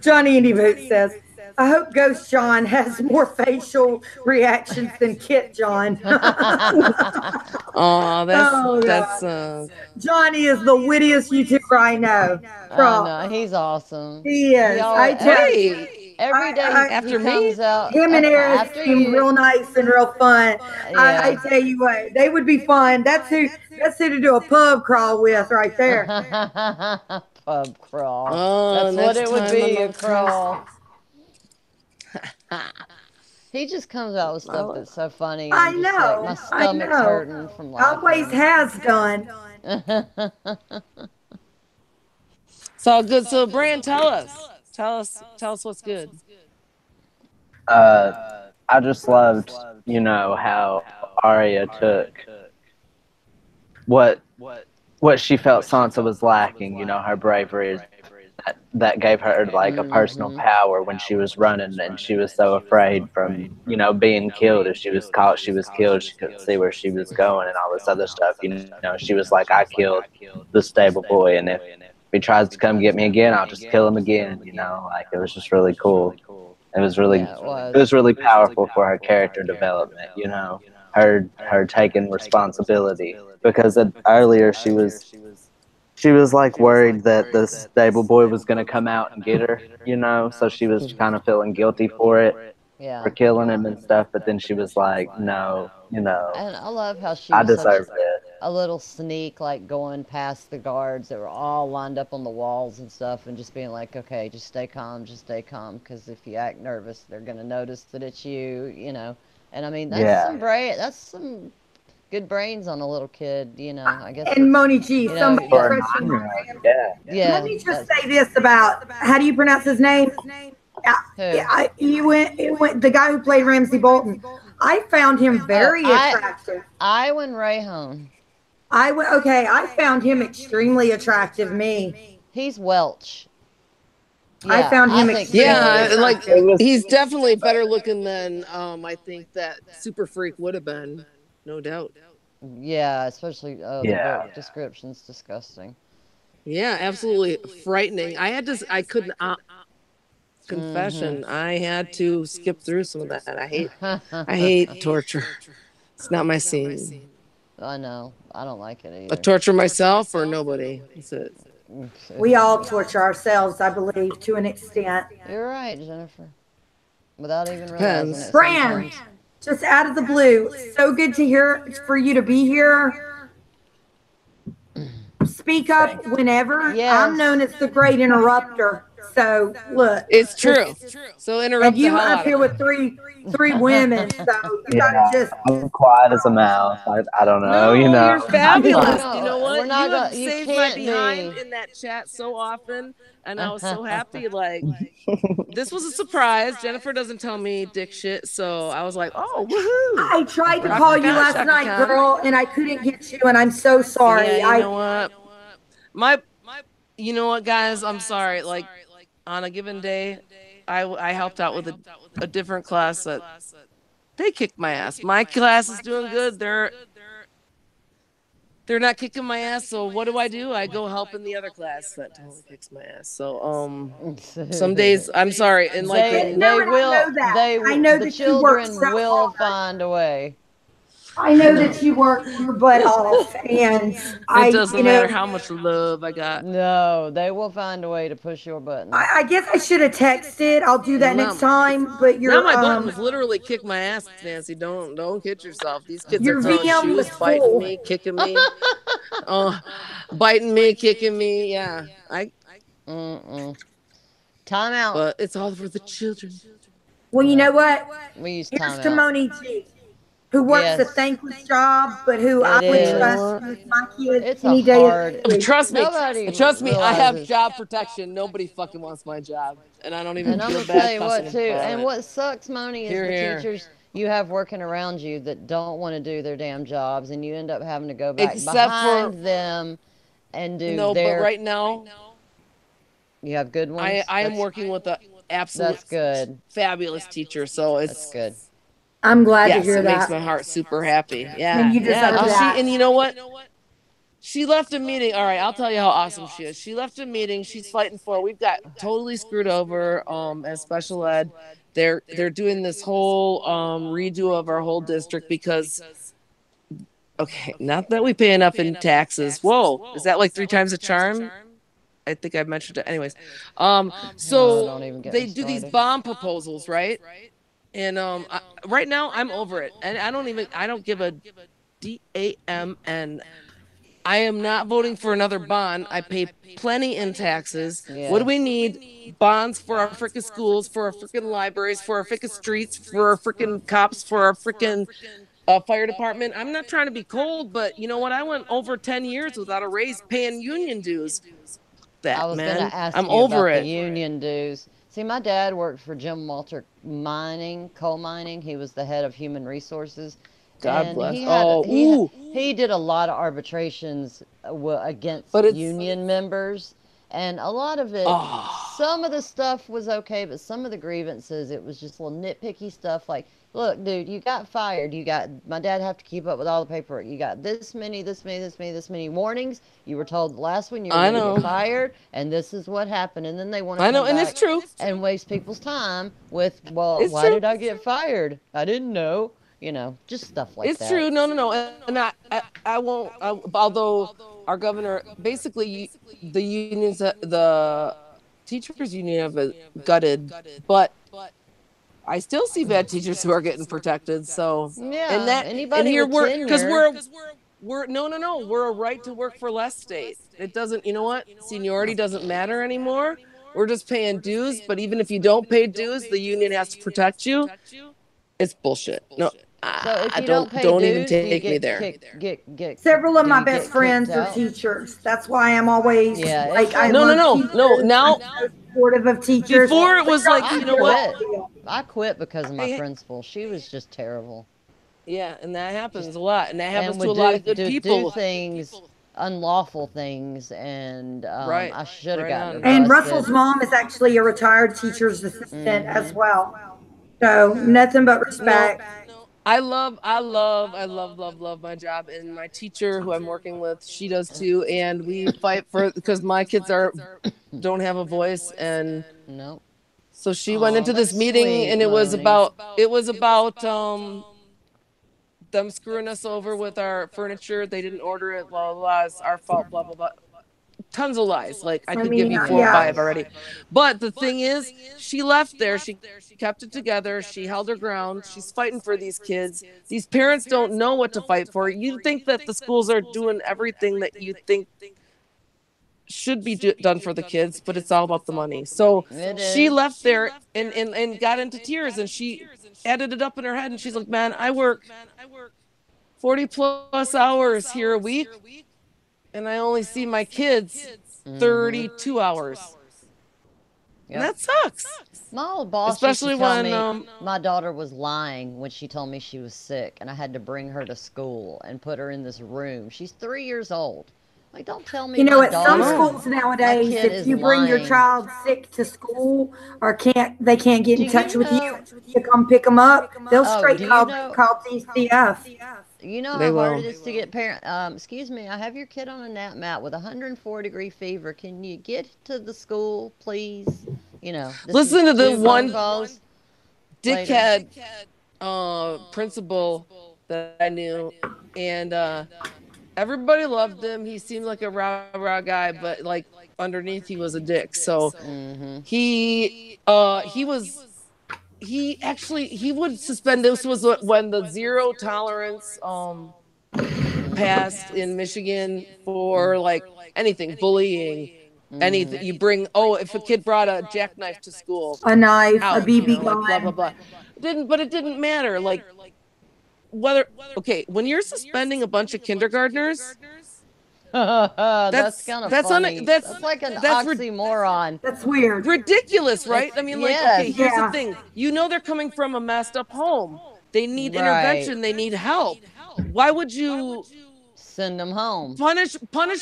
Johnny Indy Boot says, I hope Ghost John has more facial reactions than Kit John. Oh, Oh, that's God. Johnny is the wittiest YouTuber I know. I know, he's awesome. He is. I tell you. hey, Every day after he me? comes out. Him and Eric After seem you. real nice and real fun. I Yeah. tell you what, they would be fun. That's who to do a pub crawl with right there. Pub crawl. Oh, That's what next it would time be, I'm a crawl. He just comes out with stuff that's so funny. And I I'm just know. like, my I stomach's know. hurting from laughing. Always has done. So good. So, Bran, tell us what's good. I just loved, how Arya took what she felt Sansa was lacking, her bravery. That gave her like a personal power when she was running, and she was so afraid from being killed. If she was caught, she was killed. She couldn't see where she was going and all this other stuff. She was like, I killed the stable boy, and if he tries to come get me again, I'll just kill him again. Like it was just really cool. It was really it was really powerful for her character development. Her taking responsibility, because earlier she was like worried that the stable boy was going to come out and get her, so she was kind of feeling guilty for it, for killing him and stuff. But then she was like, no, And I love how she I was such deserved it. a little sneak, like going past the guards that were all lined up on the walls and stuff, and just being like, okay, just stay calm, because if you act nervous, they're going to notice that it's you. And I mean, that's some good brains on a little kid, I guess. And Moni G, somebody For a question. 9-year-old, Let me just say this about, how do you pronounce his name? It went the guy who played Ramsay Bolton. I found him very attractive. Iwan Rayhone. I found him extremely attractive. Me. He's Welch. I found him like he's definitely better looking than I think that Super Freak would have been, no doubt. Yeah, especially the book description's disgusting. Yeah, absolutely frightening. I couldn't confession. I had to skip through some of that. I hate torture. It's not my scene. I know. I don't like it either. I torture myself or nobody. That's it. We all torture ourselves, I believe, to an extent. You're right, Jennifer. Without even realizing it. Fran, just out of the blue, so good to hear for you to be here. Speak up whenever. Yes. I'm known as the Great Interrupter. So look, it's true. So interrupt. And you up here with three women, so you gotta just. I'm quiet as a mouse. I don't know. No, you're fabulous. You know what? We're not you have you saved my can't behind be. in that chat so often, and I was so happy. Like this was a surprise. Jennifer doesn't tell me dick shit, so I was like, oh, woohoo! I tried to call you last night, girl, and I couldn't get you, and I'm so sorry. Yeah, you know what? You know what, guys? I'm sorry. Like on a given day, I helped out with a different class that they kicked my ass. My class is doing good. They're not kicking my ass. So what do? I go help in the other class that totally kicks my ass. So some days I'm sorry, and like they will. I know the children will find a way. I know that you work your butt off, and it doesn't matter how much love I got. No, they will find a way to push your button. I guess I should have texted. I'll do that next time. But now my buttons literally kick my ass, Nancy. Don't kid yourself. These kids are throwing shoes, biting me, kicking me, biting me, kicking me. Yeah, Time out. But it's all for the children. Well, you know what? We use time out. Moni G, who works a thankless job, but who I would trust with my kids any day. Trust me. I have job protection. Nobody fucking wants my job, and I don't even feel bad. Tell you what, too. And what sucks, Moni, is the teachers you have working around you that don't want to do their damn jobs, and you end up having to go back behind them and do their. But right now, you have good ones. I am working with a absolute fabulous teacher, so it's good. I'm glad to hear it that. Makes my heart super happy. Yeah. And you deserve that. And you know what? She left a meeting. All right, I'll tell you how awesome she is. She left a meeting. She's fighting for. We've got totally screwed over as special ed. They're doing this whole redo of our whole district because okay, not that we pay enough in taxes. Whoa, is that like 3 times a charm? I think I mentioned it. Anyways, so don't even get they me do these started. bond proposals, right? And right now I'm over it, and I don't give a damn. I am not voting for another bond. I pay plenty in taxes. What do we need? Bonds for our freaking schools, for our freaking libraries, for our freaking streets, for our freaking cops, for our freaking fire department. I'm not trying to be cold, but you know what? I went over 10 years without a raise paying union dues. I That, was going to man, ask I'm you over about the it. union dues. See, my dad worked for Jim Walter Mining, coal mining. He was the head of human resources, God and bless. he had Oh, ooh. he did a lot of arbitrations against But it's, union members, and a lot of it, oh, some of the stuff was okay, but some of the grievances, it was just little nitpicky stuff like, look, dude, you got fired. You got, my dad have to keep up with all the paperwork. You got this many, this many, this many, this many warnings. You were told the last one you were I going to get know. fired, and this is what happened. And then they want to I know. come And it's back true. and waste people's time with, well, It's why true. did I get fired? I didn't know. You know, just stuff like It's that. true. No, no, no. And I won't, although our governor, basically, the unions, the teachers union have gutted, but I still see bad teachers who are getting protected. So, and Yeah, that, and anybody here with because tenure. we're no, no, no, we're a right to work for less state. It doesn't, you know what? Seniority doesn't matter anymore. We're just paying dues, but even if you don't pay dues, the union has to protect you. It's bullshit. No, So if you don't don't pay even dues, do you take me get there. Several of do my you best get kicked friends are out? teachers. That's why I'm always Yeah, it's like, I like No, no, love no, no. teachers. I'm Now, so supportive of teachers. before it But was y'all like, I you keep know your what? quit. own deal. I quit because of my Hey, principal. She was just terrible. yeah, and that happens Just a lot, and that happens and to would a lot of good do people. things, unlawful things, and Right, I should have right gotten her on. And Russell's busted. mom is actually a retired teacher's assistant as Mm-hmm. well. So nothing but No, respect. love my job, and my teacher who I'm working with, she does too, and we fight for because my kids are don't have a voice, and Nope. so she went Oh, into this that's meeting, sweet, and Moni. it was about them screwing us over with our furniture. They didn't order it, blah blah blah. It's our fault, blah blah blah. Tons of lies. Like I I could give mean, you four or yeah. five already. But the thing is, she left there. She kept it together. She held her ground. She's fighting for these kids. These parents don't know what to fight for. You think that the schools are doing everything that you think should be done for the kids, but it's all about the money. So It she is. left there and got into tears, and she added it up in her head, and she's like, man, I work 40 plus hours here a week, and I only see my kids Mm-hmm. 32 hours. And Yep. that sucks. My old boss used to Especially tell when me my daughter was lying when she told me she was sick, and I had to bring her to school and put her in this room. She's 3 years old. Like, don't tell me You know, my at some No. daughter, schools my nowadays, kid if is you bring your lying. child sick to school or they can't get Do in touch you with you know? to come pick them up, they'll Oh, straight do you call DCF. They how hard it will. is to get parent? Excuse me, I have your kid on a nap mat with a 104-degree fever. Can you get to the school, please? This is Listen to the two phone one calls later. dickhead principal that I knew, and everybody loved him. He seemed like a rah rah guy, but like underneath he was a dick. So Mm-hmm. he was he would suspend. This was when the zero tolerance passed in Michigan for like anything, bullying, anything. You bring, oh, if a kid brought a jackknife to school, A knife, a out, BB like blah blah gun. blah. It didn't matter. Like whether okay, when you're suspending a bunch of kindergartners, That's that's kind of that's un, funny. that's That's like an that's oxymoron. That's weird. ridiculous, right? It's I mean, like, okay, yes, here's the Yeah. thing. You know they're coming from a messed up home. They need right. intervention. They need help. Why would you Send them home. punish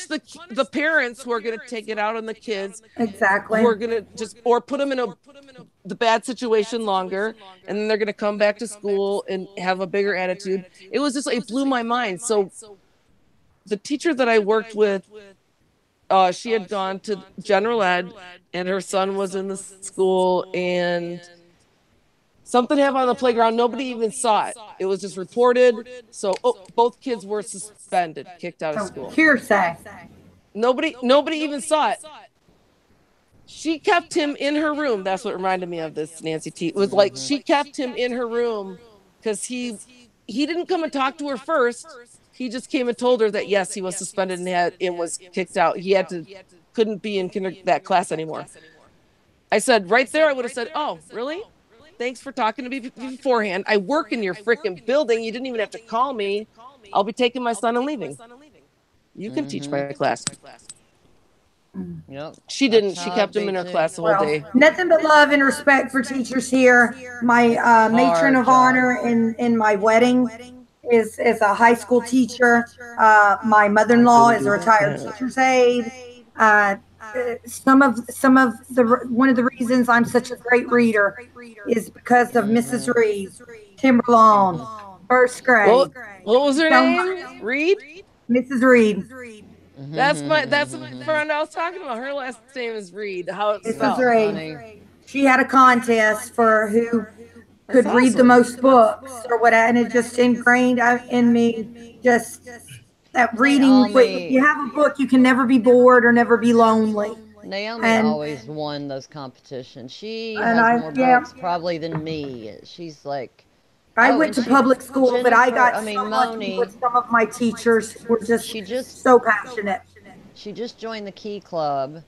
the parents who are going to take it out on the kids, who Exactly. are going to just or put them in the bad situation longer, and then they're going to come back to school and have a bigger attitude. It was just it blew my mind. So the teacher that I worked with, she had gone to general ed, and her son was in the school, and something happened on the playground. Nobody even saw it. It was just reported. So both kids were suspended, kicked out of school. Hearsay. Nobody even saw it. She kept him in her room. That's what reminded me of this, Nancy T. It was like she kept him in her room because he didn't come and talk to her first. He just came and told her that yes, he was suspended and was kicked out. He couldn't be in that class anymore. I said right there, I would have said, "Oh, really? Thanks for talking to me beforehand. I work in your freaking building. You didn't even have to call me. I'll be taking my son and leaving. You can teach my class." Yep. She didn't. She kept him in her class the whole day. Nothing but love and respect for teachers here. My matron of honor in my wedding is a high school teacher. My mother-in-law is a retired teacher's aide. Some of the one of the reasons I'm such a great reader is because of Mrs. Reed, Timberlawn, first grade. What was her name? Reed? Mrs. Reed. That's the friend I was talking about. Her last name is Reed. How it's spelled. Mrs. Reed. She had a contest for who could read the most books or whatever, and it just ingrained in me just that reading. If you have a book, you can never be bored or never be lonely. Naomi always won those competitions. She has more books probably than me. She's like, I went to public school, but I got so lucky with some of my teachers who were just so passionate. She just joined the Key Club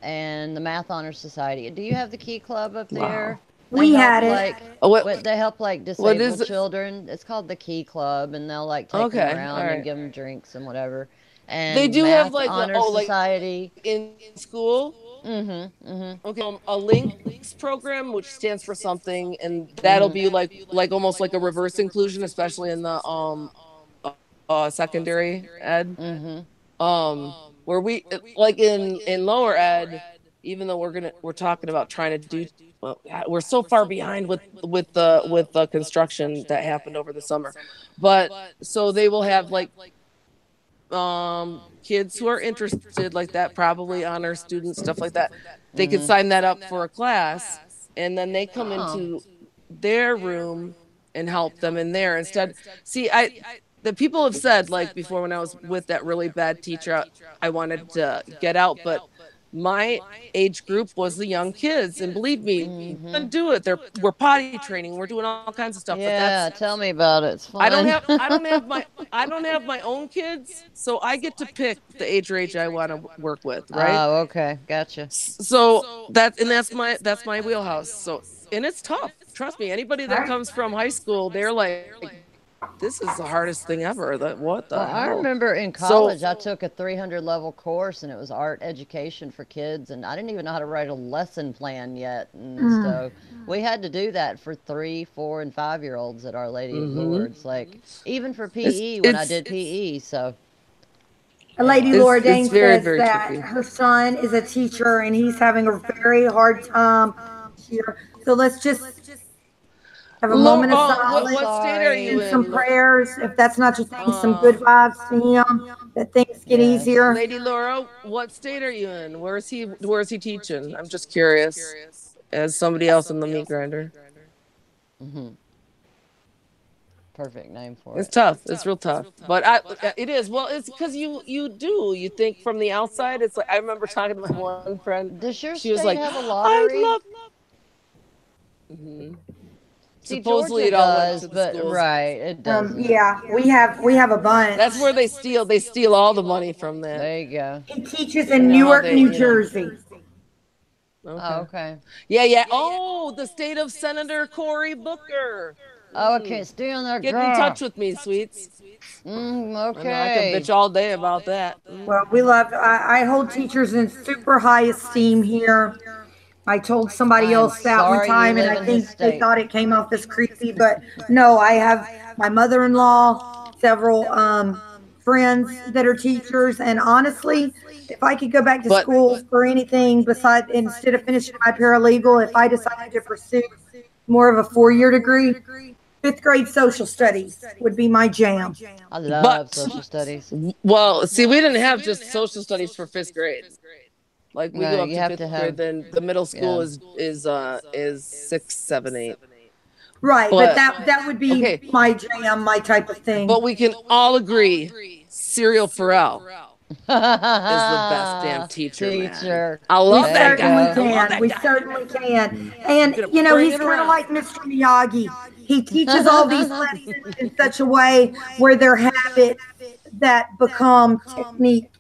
and the Math Honor Society. Do you have the Key Club up there? We had it. They help like disabled children. It's called the Key Club, and they'll like take them around and give them drinks and whatever. And they do have like Honor Society in school. Okay, a links program, which stands for something, and that'll be like almost like a reverse inclusion, especially in the secondary ed. Where we like in lower ed, even though we're talking about trying to do. Well, we're so far behind with the construction that happened over the summer, but so they will have like kids who are interested like that, probably honor students, stuff like that. They could sign that up for a class, and then they come into their room and help them in there instead. See, the people have said like before when I was with that really bad teacher, I wanted to get out, but my age group was the young kids, and believe me, you can do it. We're potty training, we're doing all kinds of stuff. Yeah, tell me about it. It's fun. I don't have my own kids, so I get to pick the age range I want to work with, right? Oh, okay, gotcha. So that's my wheelhouse. So, and it's tough. Trust me, anybody that comes from high school, they're like, this is the hardest thing ever. What the hell? I remember in college, I took a 300 level course, and it was art education for kids, and I didn't even know how to write a lesson plan yet. And so we had to do that for 3, 4, and 5-year-olds at Our Lady of Lourdes. Like even for PE when I did PE. So Lady Laura Dane says that her son is a teacher, and he's having a very hard time here. So let's just have a moment of silence. What state are you in? Some prayers, if that's not your thing, some good vibes to him, that things get easier. Lady Laura, what state are you in? Where is he teaching? I'm just curious. As somebody else in the meat grinder. Perfect name for it. It's tough. It's real tough. But it is. Well, it's because you think from the outside. It's like I remember talking to my one friend. Does your she was state like, have a lottery? I love. See, supposedly Georgia it all does, went to the but schools. right, it does. Yeah, we have a bunch. That's where they steal all the money from that. There you go. He teaches in Newark, New Jersey. Okay. Yeah. Oh, the state of Senator Cory Booker. Oh, I can't stay on that. Get in touch with me, sweets. Okay. I can bitch all day about that. Well, we love. I hold teachers in super high esteem here. I told somebody else that one time, and I think they thought it came off as creepy, but no, I have my mother-in-law, several friends that are teachers, and honestly, if I could go back to school for anything besides, instead of finishing my paralegal, if I decided to pursue more of a 4-year degree, fifth grade social studies would be my jam. I love social studies. Well, see, we didn't have just social studies for fifth grade. Like we No, go up you to have fifth to grade, have. then the middle school Yeah. is 6, 7, 8. Right, but But that would be okay, my jam, my type of thing. but we can all agree, Serial Pharrell is the best damn teacher, man. Teacher. I We love that certainly guy. I love can. that We guy. certainly can. Mm. And, Gonna you know, bring he's it kind of around. like Mr. Miyagi. He teaches all these lessons in such a way where they're habits that become technique.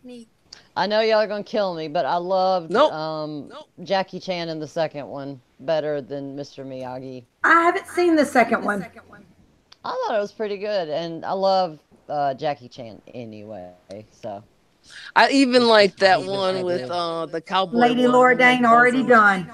I know y'all are gonna kill me, but I loved Nope. Jackie Chan in the second one better than Mr. Miyagi. I haven't seen the second one. I thought it was pretty good, and I love Jackie Chan anyway. So I even like that He was one so with good. the cowboy Lady one. Laura with Dane already done.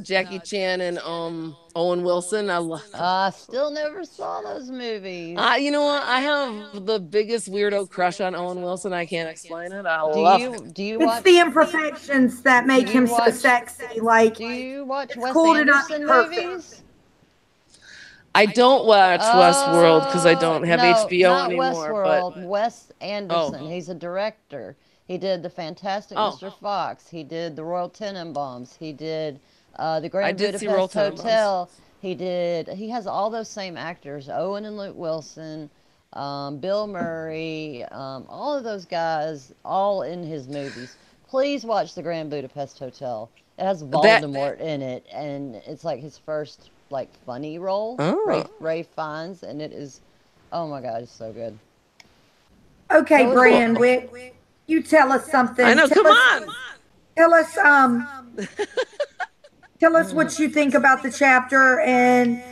Jackie Chan and Owen Wilson. I love. I still never saw those movies. You know what? I have the biggest weirdo crush on Owen Wilson. I can't explain it. I Do love you it. do you It's watch the imperfections that do make you him so watch sexy. Like, do you watch it's Wes cool to not be Anderson perfect. movies? I don't watch Westworld because I don't have No, HBO not anymore. But Westworld. Wes Anderson. He's a director. He did the Fantastic Oh. Mr. Fox. He did the Royal Tenenbaums. He did the Grand did see Royal Budapest Tenenbaums. Hotel. He has all those same actors, Owen and Luke Wilson, Bill Murray, all of those guys, all in his movies. Please watch the Grand Budapest Hotel. It has Voldemort in it, and it's like his first like funny role. Oh. Ray Fiennes, and it is, oh my god, it's so good. Okay, So is Brandwick, you tell us something. I know. Tell Come us, on. Tell us, tell us what you think about the chapter and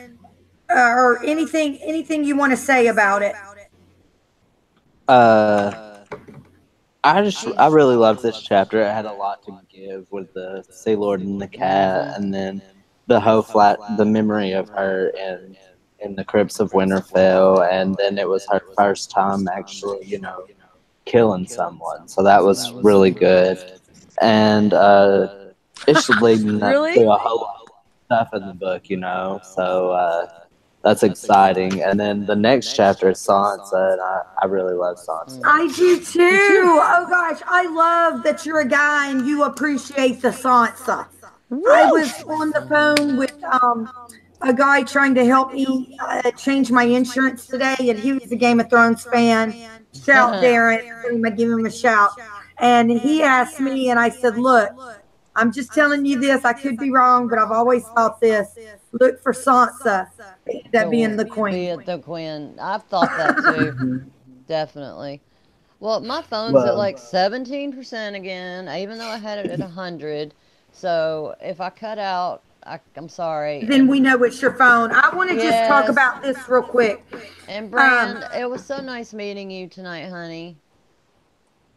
or anything you want to say about it. I really loved this chapter. It had a lot to give with the Sea Lord and the cat, and then the memory of her in the crypts of Winterfell, and then it was her first time actually, killing someone. So that was really good, and it's leading up Really? to a whole lot of stuff in the book, So that's exciting. And then the next chapter is Sansa, and I really love Sansa. I do too. Oh gosh, I love that you're a guy and you appreciate the Sansa. I was on the phone with a guy trying to help me change my insurance today, and he was a Game of Thrones fan. Shout Darren, I give him a shout. And he asked me, and I said, "Look, I'm just telling you this. I could be wrong, but I've always thought this. Look for Sansa, that being the queen." The queen. I've thought that too. Definitely. Well, my phone's at Well- like 17% again, even though I had it at 100. So if I cut out, I'm sorry. Then we know it's your phone. I want to just talk Yes. about this real quick. And Brand, it was so nice meeting you tonight, honey.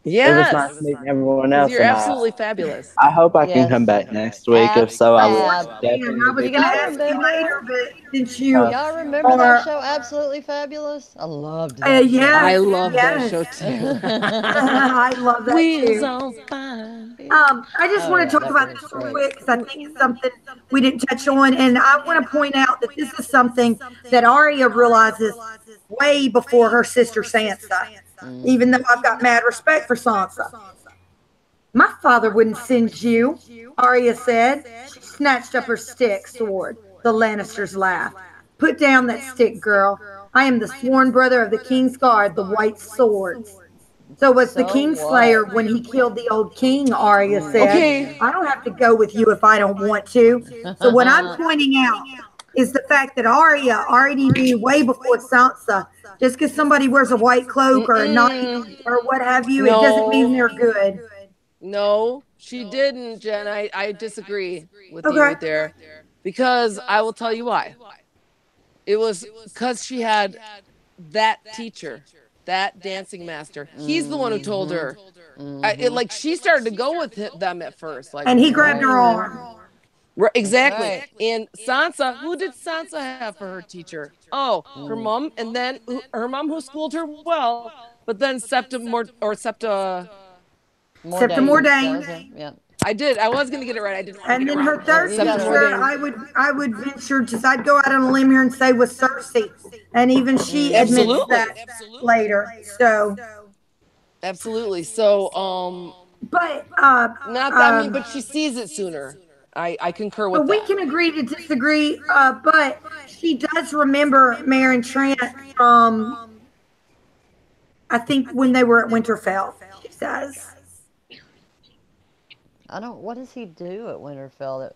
Yes. It was nice meeting everyone else. You're and absolutely fabulous. I hope I can Yes. come back next week. If so, I will Fab. And I definitely was be going to Y'all ask you remember? later, but since you Y'all remember are, that show, Absolutely Fabulous? I loved that show. yes, I love yes. that show too. I love that Wheels too. on fire. I just Oh, want yeah, to talk that about was this real great. quick because I think it's something we didn't touch on, and I want to point out that this is something that Arya realizes way before her sister Sansa. Even though I've got mad respect for Sansa, my father wouldn't send you. Arya said. She snatched up her sword. The Lannisters laughed. Put down that stick, girl. I am the sworn brother of the King's Guard, the White Swords. So was the So Kingslayer what? when he killed the old king, Arya said. Okay. I don't have to go with you if I don't want to. So what I'm pointing out is the fact that Arya already knew way before Sansa, just because somebody wears a white cloak or a knight or what have you, it doesn't mean they're good. No, she didn't, Jen. I disagree with you Okay. right there. Because I will tell you why. It was because she had that teacher, that dancing master. He's the one who told her. Like she started to go with them at first. Like, And he grabbed her arm. Right, exactly. Right. And Sansa, who did Sansa have for her teacher? Oh, her mom, and then her mom who schooled her well, but then Septa Septa Mordane. Yeah. I did. I was gonna get it right. I didn't want to And get it then her wrong. third You got it picture, right. I would venture just I'd go out on a limb here and say was Cersei, and even she admits Absolutely. that later. So, Absolutely. So, but not that, I mean, but she sees it sooner. I concur but with we that. can agree to disagree. But she does remember Mare Trent from I think when they were at Winterfell. She says. I don't. What does he do at Winterfell?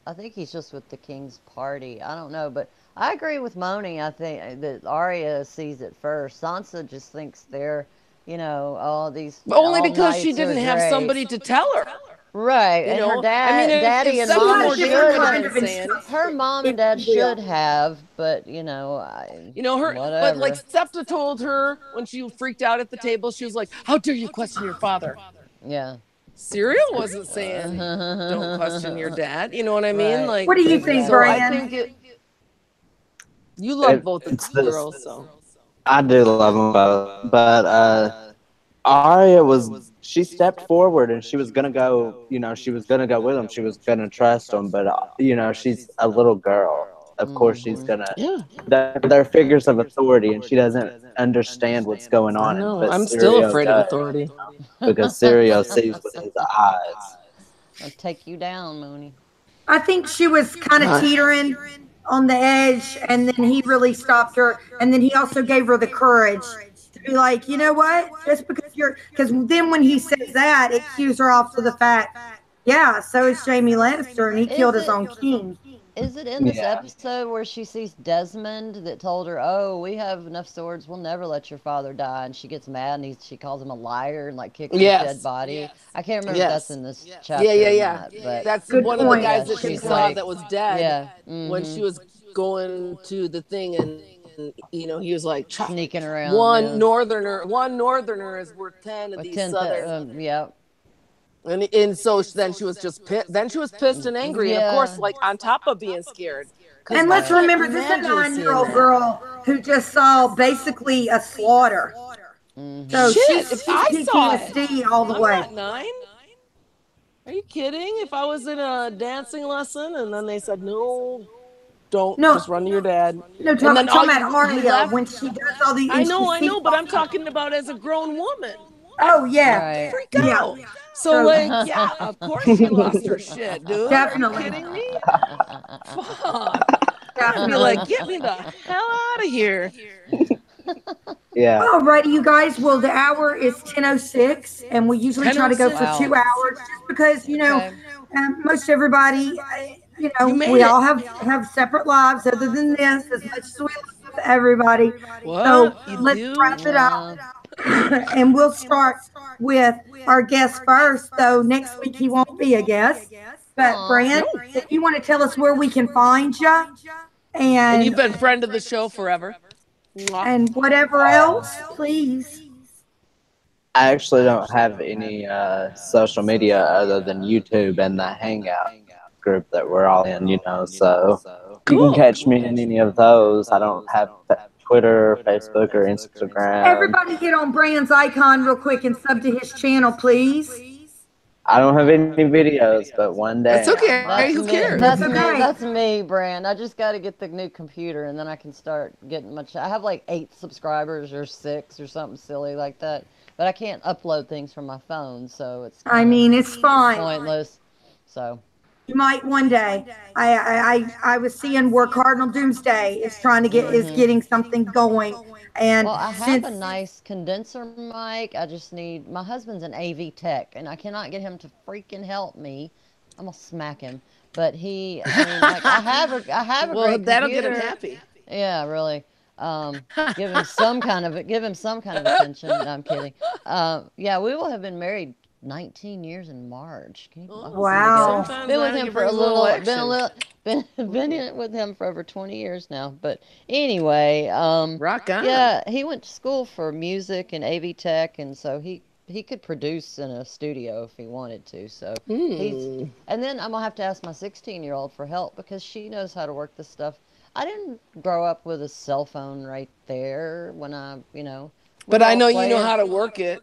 I think he's just with the king's party. I don't know, but I agree with Moni. I think that Arya sees it first. Sansa just thinks they're, all these Only all because she knights are didn't have great. somebody to tell her. Right, You and her know, I mean, daddy if and She someone had mama a more different definitive should kind than of have. saying, Her instruction, mom and if dad you will. should have, but her, but like whatever. Septa told her when she freaked out at the table, she was like, "How dare you question your father?" Yeah. Serial wasn't saying, "Don't question your dad." You know what I mean? Right. What Like, do you think, so I Exactly. Brian? think you love both of It's these this. girls, so I do love them both, but Arya she stepped forward and she was gonna go. She was gonna go with him. She was gonna trust him, but she's a little girl. Of course, she's Hmm. gonna. yeah. They're figures of authority, and she doesn't understand what's going I on. know. But I'm still Syrio afraid of does, authority. because Syrio sees with his eyes. I'll take you down, Mooney. I think she was kind of teetering on the edge, and then he really stopped her. And then he also gave her the courage to be like, you know what? Just because because then when he says that, it cues her off to the fact, yeah, so is Jamie Lannister, and he killed Is his it own king. is it in this Yeah, episode where she sees Desmond that told her, "Oh, we have enough swords. We'll never let your father die," and she gets mad and she calls him a liar and like kicks his dead Yes. body. I can't remember if that's Yes. in this Yeah, chapter yeah, or yeah. not, but That's Good one of the point. yeah, guys that she Good she's saw point. like, that was dead yeah, when she was going to the thing, and he was like, sneaking around, yeah, one northerner is worth 10 of with these 10, southern. yeah, And so then she was just then she was pissed and angry, and of course, yeah, like on top of being scared, because And I let's right. can't remember, this is a imagine seeing 9-year-old that. girl who just saw basically a slaughter. So Mm-hmm. Shit, if she's I saw it, PTSD all the I'm way. not 9. Are you kidding? If I was in a dancing lesson and then they said, no, don't, No, just run to your dad. no, And then all talking about you Arya left. when she does all these and she I sees know, but all I'm these. talking about as a grown woman. Oh I'd yeah, Right. freak yeah. out. So, So like, yeah, of course she lost her shit, dude. Are you definitely, kidding me? Fuck. I'd be definitely. like, get me the hell out of here. yeah. Alrighty, you guys. Well, the hour is 10:06, and we usually try to go for 10:06. Wow. 2 hours, just because Okay. most everybody, You made we it. all have separate lives other than this. As much as we love everybody, so What? You let's do? wrap it up, Yeah. and we'll start with our guest first. Though next week he won't be a guest, but Aw. Brand, No. if you want to tell us where we can find you, And and you've been friend of the show forever. Mwah. and whatever else, please. I actually don't have any social media other than YouTube and the Hangout group that we're all in, so you can Cool. catch me in any of those. I don't have Twitter, Facebook, or Instagram. Everybody hit on Brand's icon real quick and sub to his channel, please. I don't have any videos, but one That's day I okay. might. Who cares? That's okay. That's me, Brand. I just got to get the new computer and then I can start getting much. I have like 8 subscribers or 6 or something silly like that, but I can't upload things from my phone, so it's I kind of mean, it's fine. pointless. So, You might one day. I was seeing where Cardinal Doomsday is trying to get is getting something going, and well, I have since a nice condenser mic. I just need my husband's an AV tech, and I cannot get him to freaking help me. I'm gonna smack him. But I mean, like I have a Well, great that'll get him computer. happy. Yeah, really. Give him some kind of attention. No, I'm kidding. Yeah, we will have been married 19 years in March. Can you believe Oh, we've been wow. together? sometimes Been I with think him it for a brings a little little, been a action. little, been in with him for over 20 years now. But anyway, Rock on. yeah, he went to school for music and AV tech, and so he could produce in a studio if he wanted to. So and then I'm gonna have to ask my 16-year-old for help because she knows how to work this stuff. I didn't grow up with a cell phone right there when we But I all know you know playing. how to work it.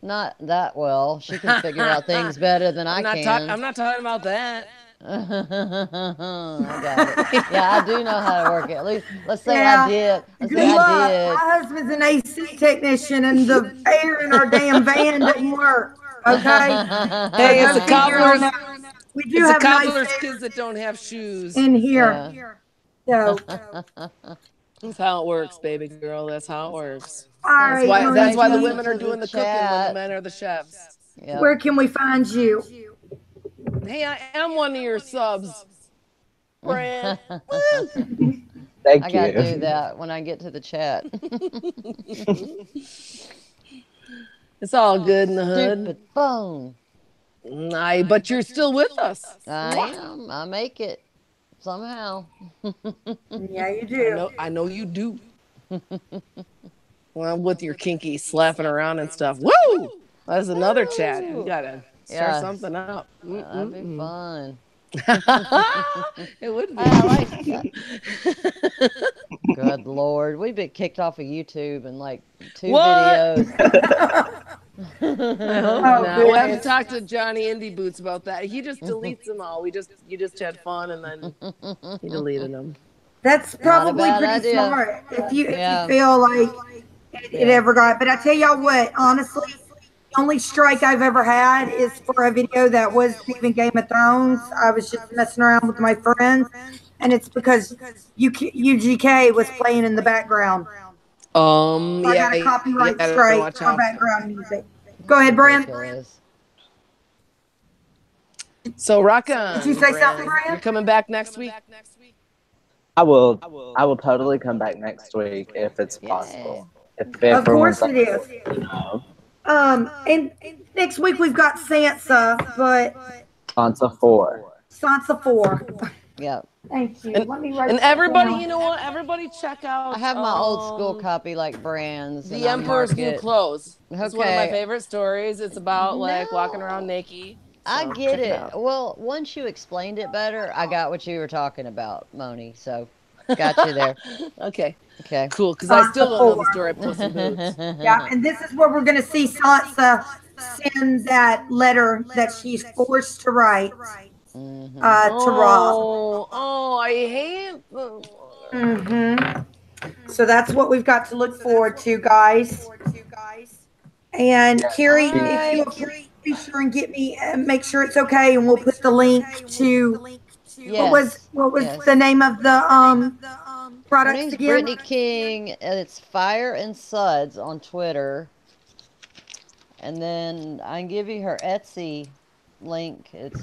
Not that well. She can figure out things better than I can. I'm not talking about that. I got it. Yeah, I do know how to work it. At least, let's say Yeah. I did. Let's Good say luck. I did. My husband's an AC technician, and the air in our damn van doesn't work. Okay. Hey, it's Go the figure on cobbler's. that. We do It's the have nice cobbler's air kids that don't have shoes. in here. So, That's how it works, baby girl. That's how it works. all right, That's why the Monique, women are doing the cooking when the men are the chefs. Yep. where can we find you? Hey, I am one of your subs, Brad. Thank I you. gotta do that when I get to the chat. It's all good in the hood. Stupid phone. But you're still with us. I am. I make it somehow. Yeah, you do. I know you do. Well, with your kinky slapping around and stuff. Woo! That's another chat. You gotta start something up. That'd be fun. It would be. I like that. Good Lord. We've been kicked off of YouTube in like 2 videos. I hope not. We'll have to talk to Johnny Indie Boots about that. He just deletes them all. You just had fun and then he deleted them. That's probably pretty idea. smart if you feel like it ever got. But I tell y'all what, honestly, the only strike I've ever had is for a video that wasn't even Game of Thrones. I was just messing around with my friends, and it's because UGK was playing in the background. I got a copyright strike for background music. Go ahead, Brent. So rock on. Did you say something, Brent? You're coming back next week? I will totally come back next week if it's possible. Of course it is. And next week we've got Sansa, but Sansa 4. Sansa 4. Yep. Thank you. Let me write. And everybody, you know what? Everybody check out. I have my old school copy like Brands. The Emperor's New Clothes. Okay. It's one of my favorite stories. It's about like walking around naked. I get it. Well, once you explained it better, I got what you were talking about, Moni. So, got you there. Okay. Okay. Cool, because I still don't know the story of Puss in Boots. Yeah, and this is where we're going to see Sansa send that letter that she's forced to write to Rob. Oh, I hate. So that's what we've got to look forward to, guys. And Carrie, if you'll be sure and get me, make sure it's okay, and we'll put the link to. Yes. What was the name of the product Her name's again? Brittany King, and it's Fire and Suds on Twitter. And then I can give you her Etsy link. It's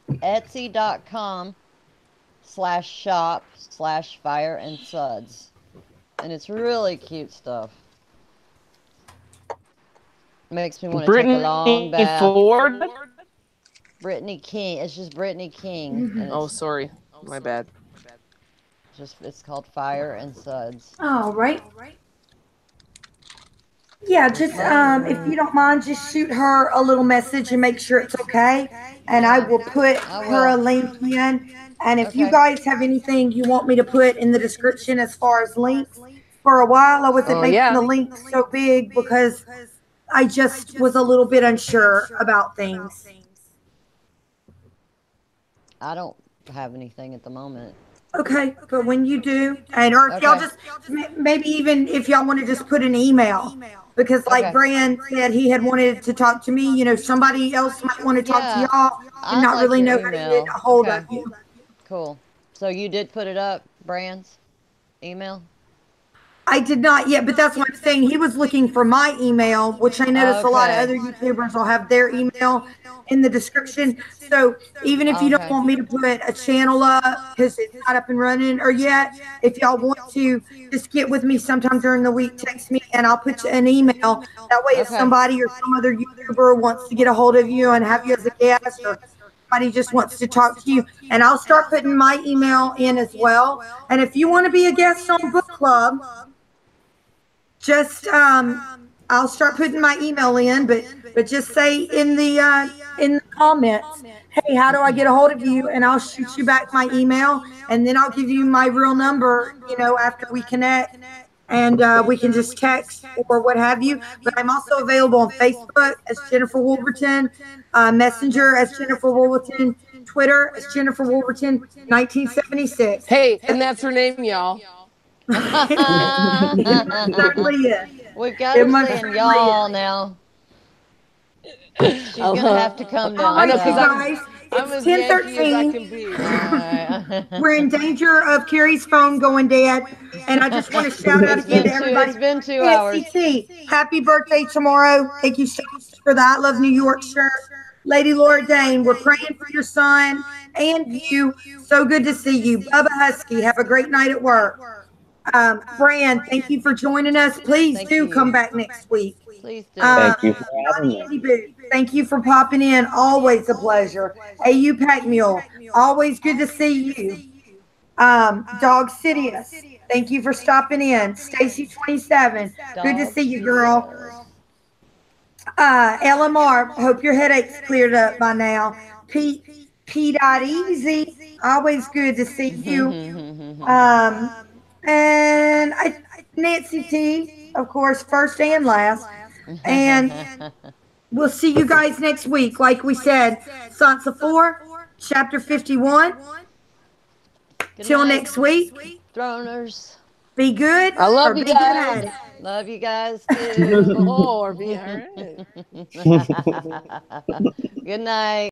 etsy.com/shop/Fire and Suds. And it's really cute stuff. Makes me want to take a long bath. Ford? Brittany King. It's just Brittany King. And Oh, sorry. My bad. it's called Fire and Suds. Oh, right. Yeah, just if you don't mind, just shoot her a little message and make sure it's okay. And I will put her a link in. And if you guys have anything you want me to put in the description as far as links, for a while I wasn't making the links so big because I just was a little bit unsure about things. I don't have anything at the moment. Okay, but when you do, and or if y'all just maybe even if y'all want to just put an email, because like Brian said, he had wanted to talk to me. You know, somebody else might want to talk to y'all and not really know how to get a hold of you. Cool. So you did put it up, Brand's email? I did not yet, but that's what I'm saying. He was looking for my email, which I noticed a lot of other YouTubers will have their email in the description. So even if you don't want me to put a channel up because it's not up and running or yet, if y'all want to just get with me sometime during the week, text me and I'll put you an email. That way if somebody or some other YouTuber wants to get a hold of you and have you as a guest or somebody just wants to talk to you, and I'll start putting my email in as well. And if you want to be a guest on Book Club, just I'll start putting my email in, but just say in the comments, hey, how do I get a hold of you? And I'll shoot you back my email, and then I'll give you my real number, you know, after we connect, and we can just text or what have you. But I'm also available on Facebook as Jennifer Wolverton, Messenger as Jennifer Wolverton, Twitter as Jennifer Wolverton 1976. Hey, and that's her name, y'all. It certainly is. We've got It her must saying certainly y'all is. now. She's gonna have to come down. All right, know, you 'cause guys. I'm It's as Yankee as I 10:13. can be. We're in danger of Carrie's phone going dead. And I just want to shout out again to everybody. It's been 2 Hey, hours. CT, happy birthday tomorrow. Thank you so much for the I Love New York shirt. Lady Laura Dane, we're praying for your son and you. So good to see you. Bubba Husky, have a great night at work. Fran, thank you for joining us. Please Thank do you. come back next week. Please do. Thank you for having Johnny me. Andy Booth, thank you for popping in. Always a pleasure. AU Pack Mule, always good to see you. Dog Sidious, thank you for stopping in. Stacy 27, good to Dog see you, girl. Studios. LMR, hope your headache's cleared up by now. P. Easy, always good to see you. And Nancy T, of course, first and last. And we'll see you guys next week. Like we said, Sansa 4, chapter 51. Good Till night, next week, Throners. be good I love or you be guys. good at it. Love you guys too. Oh, or be all right. Good night.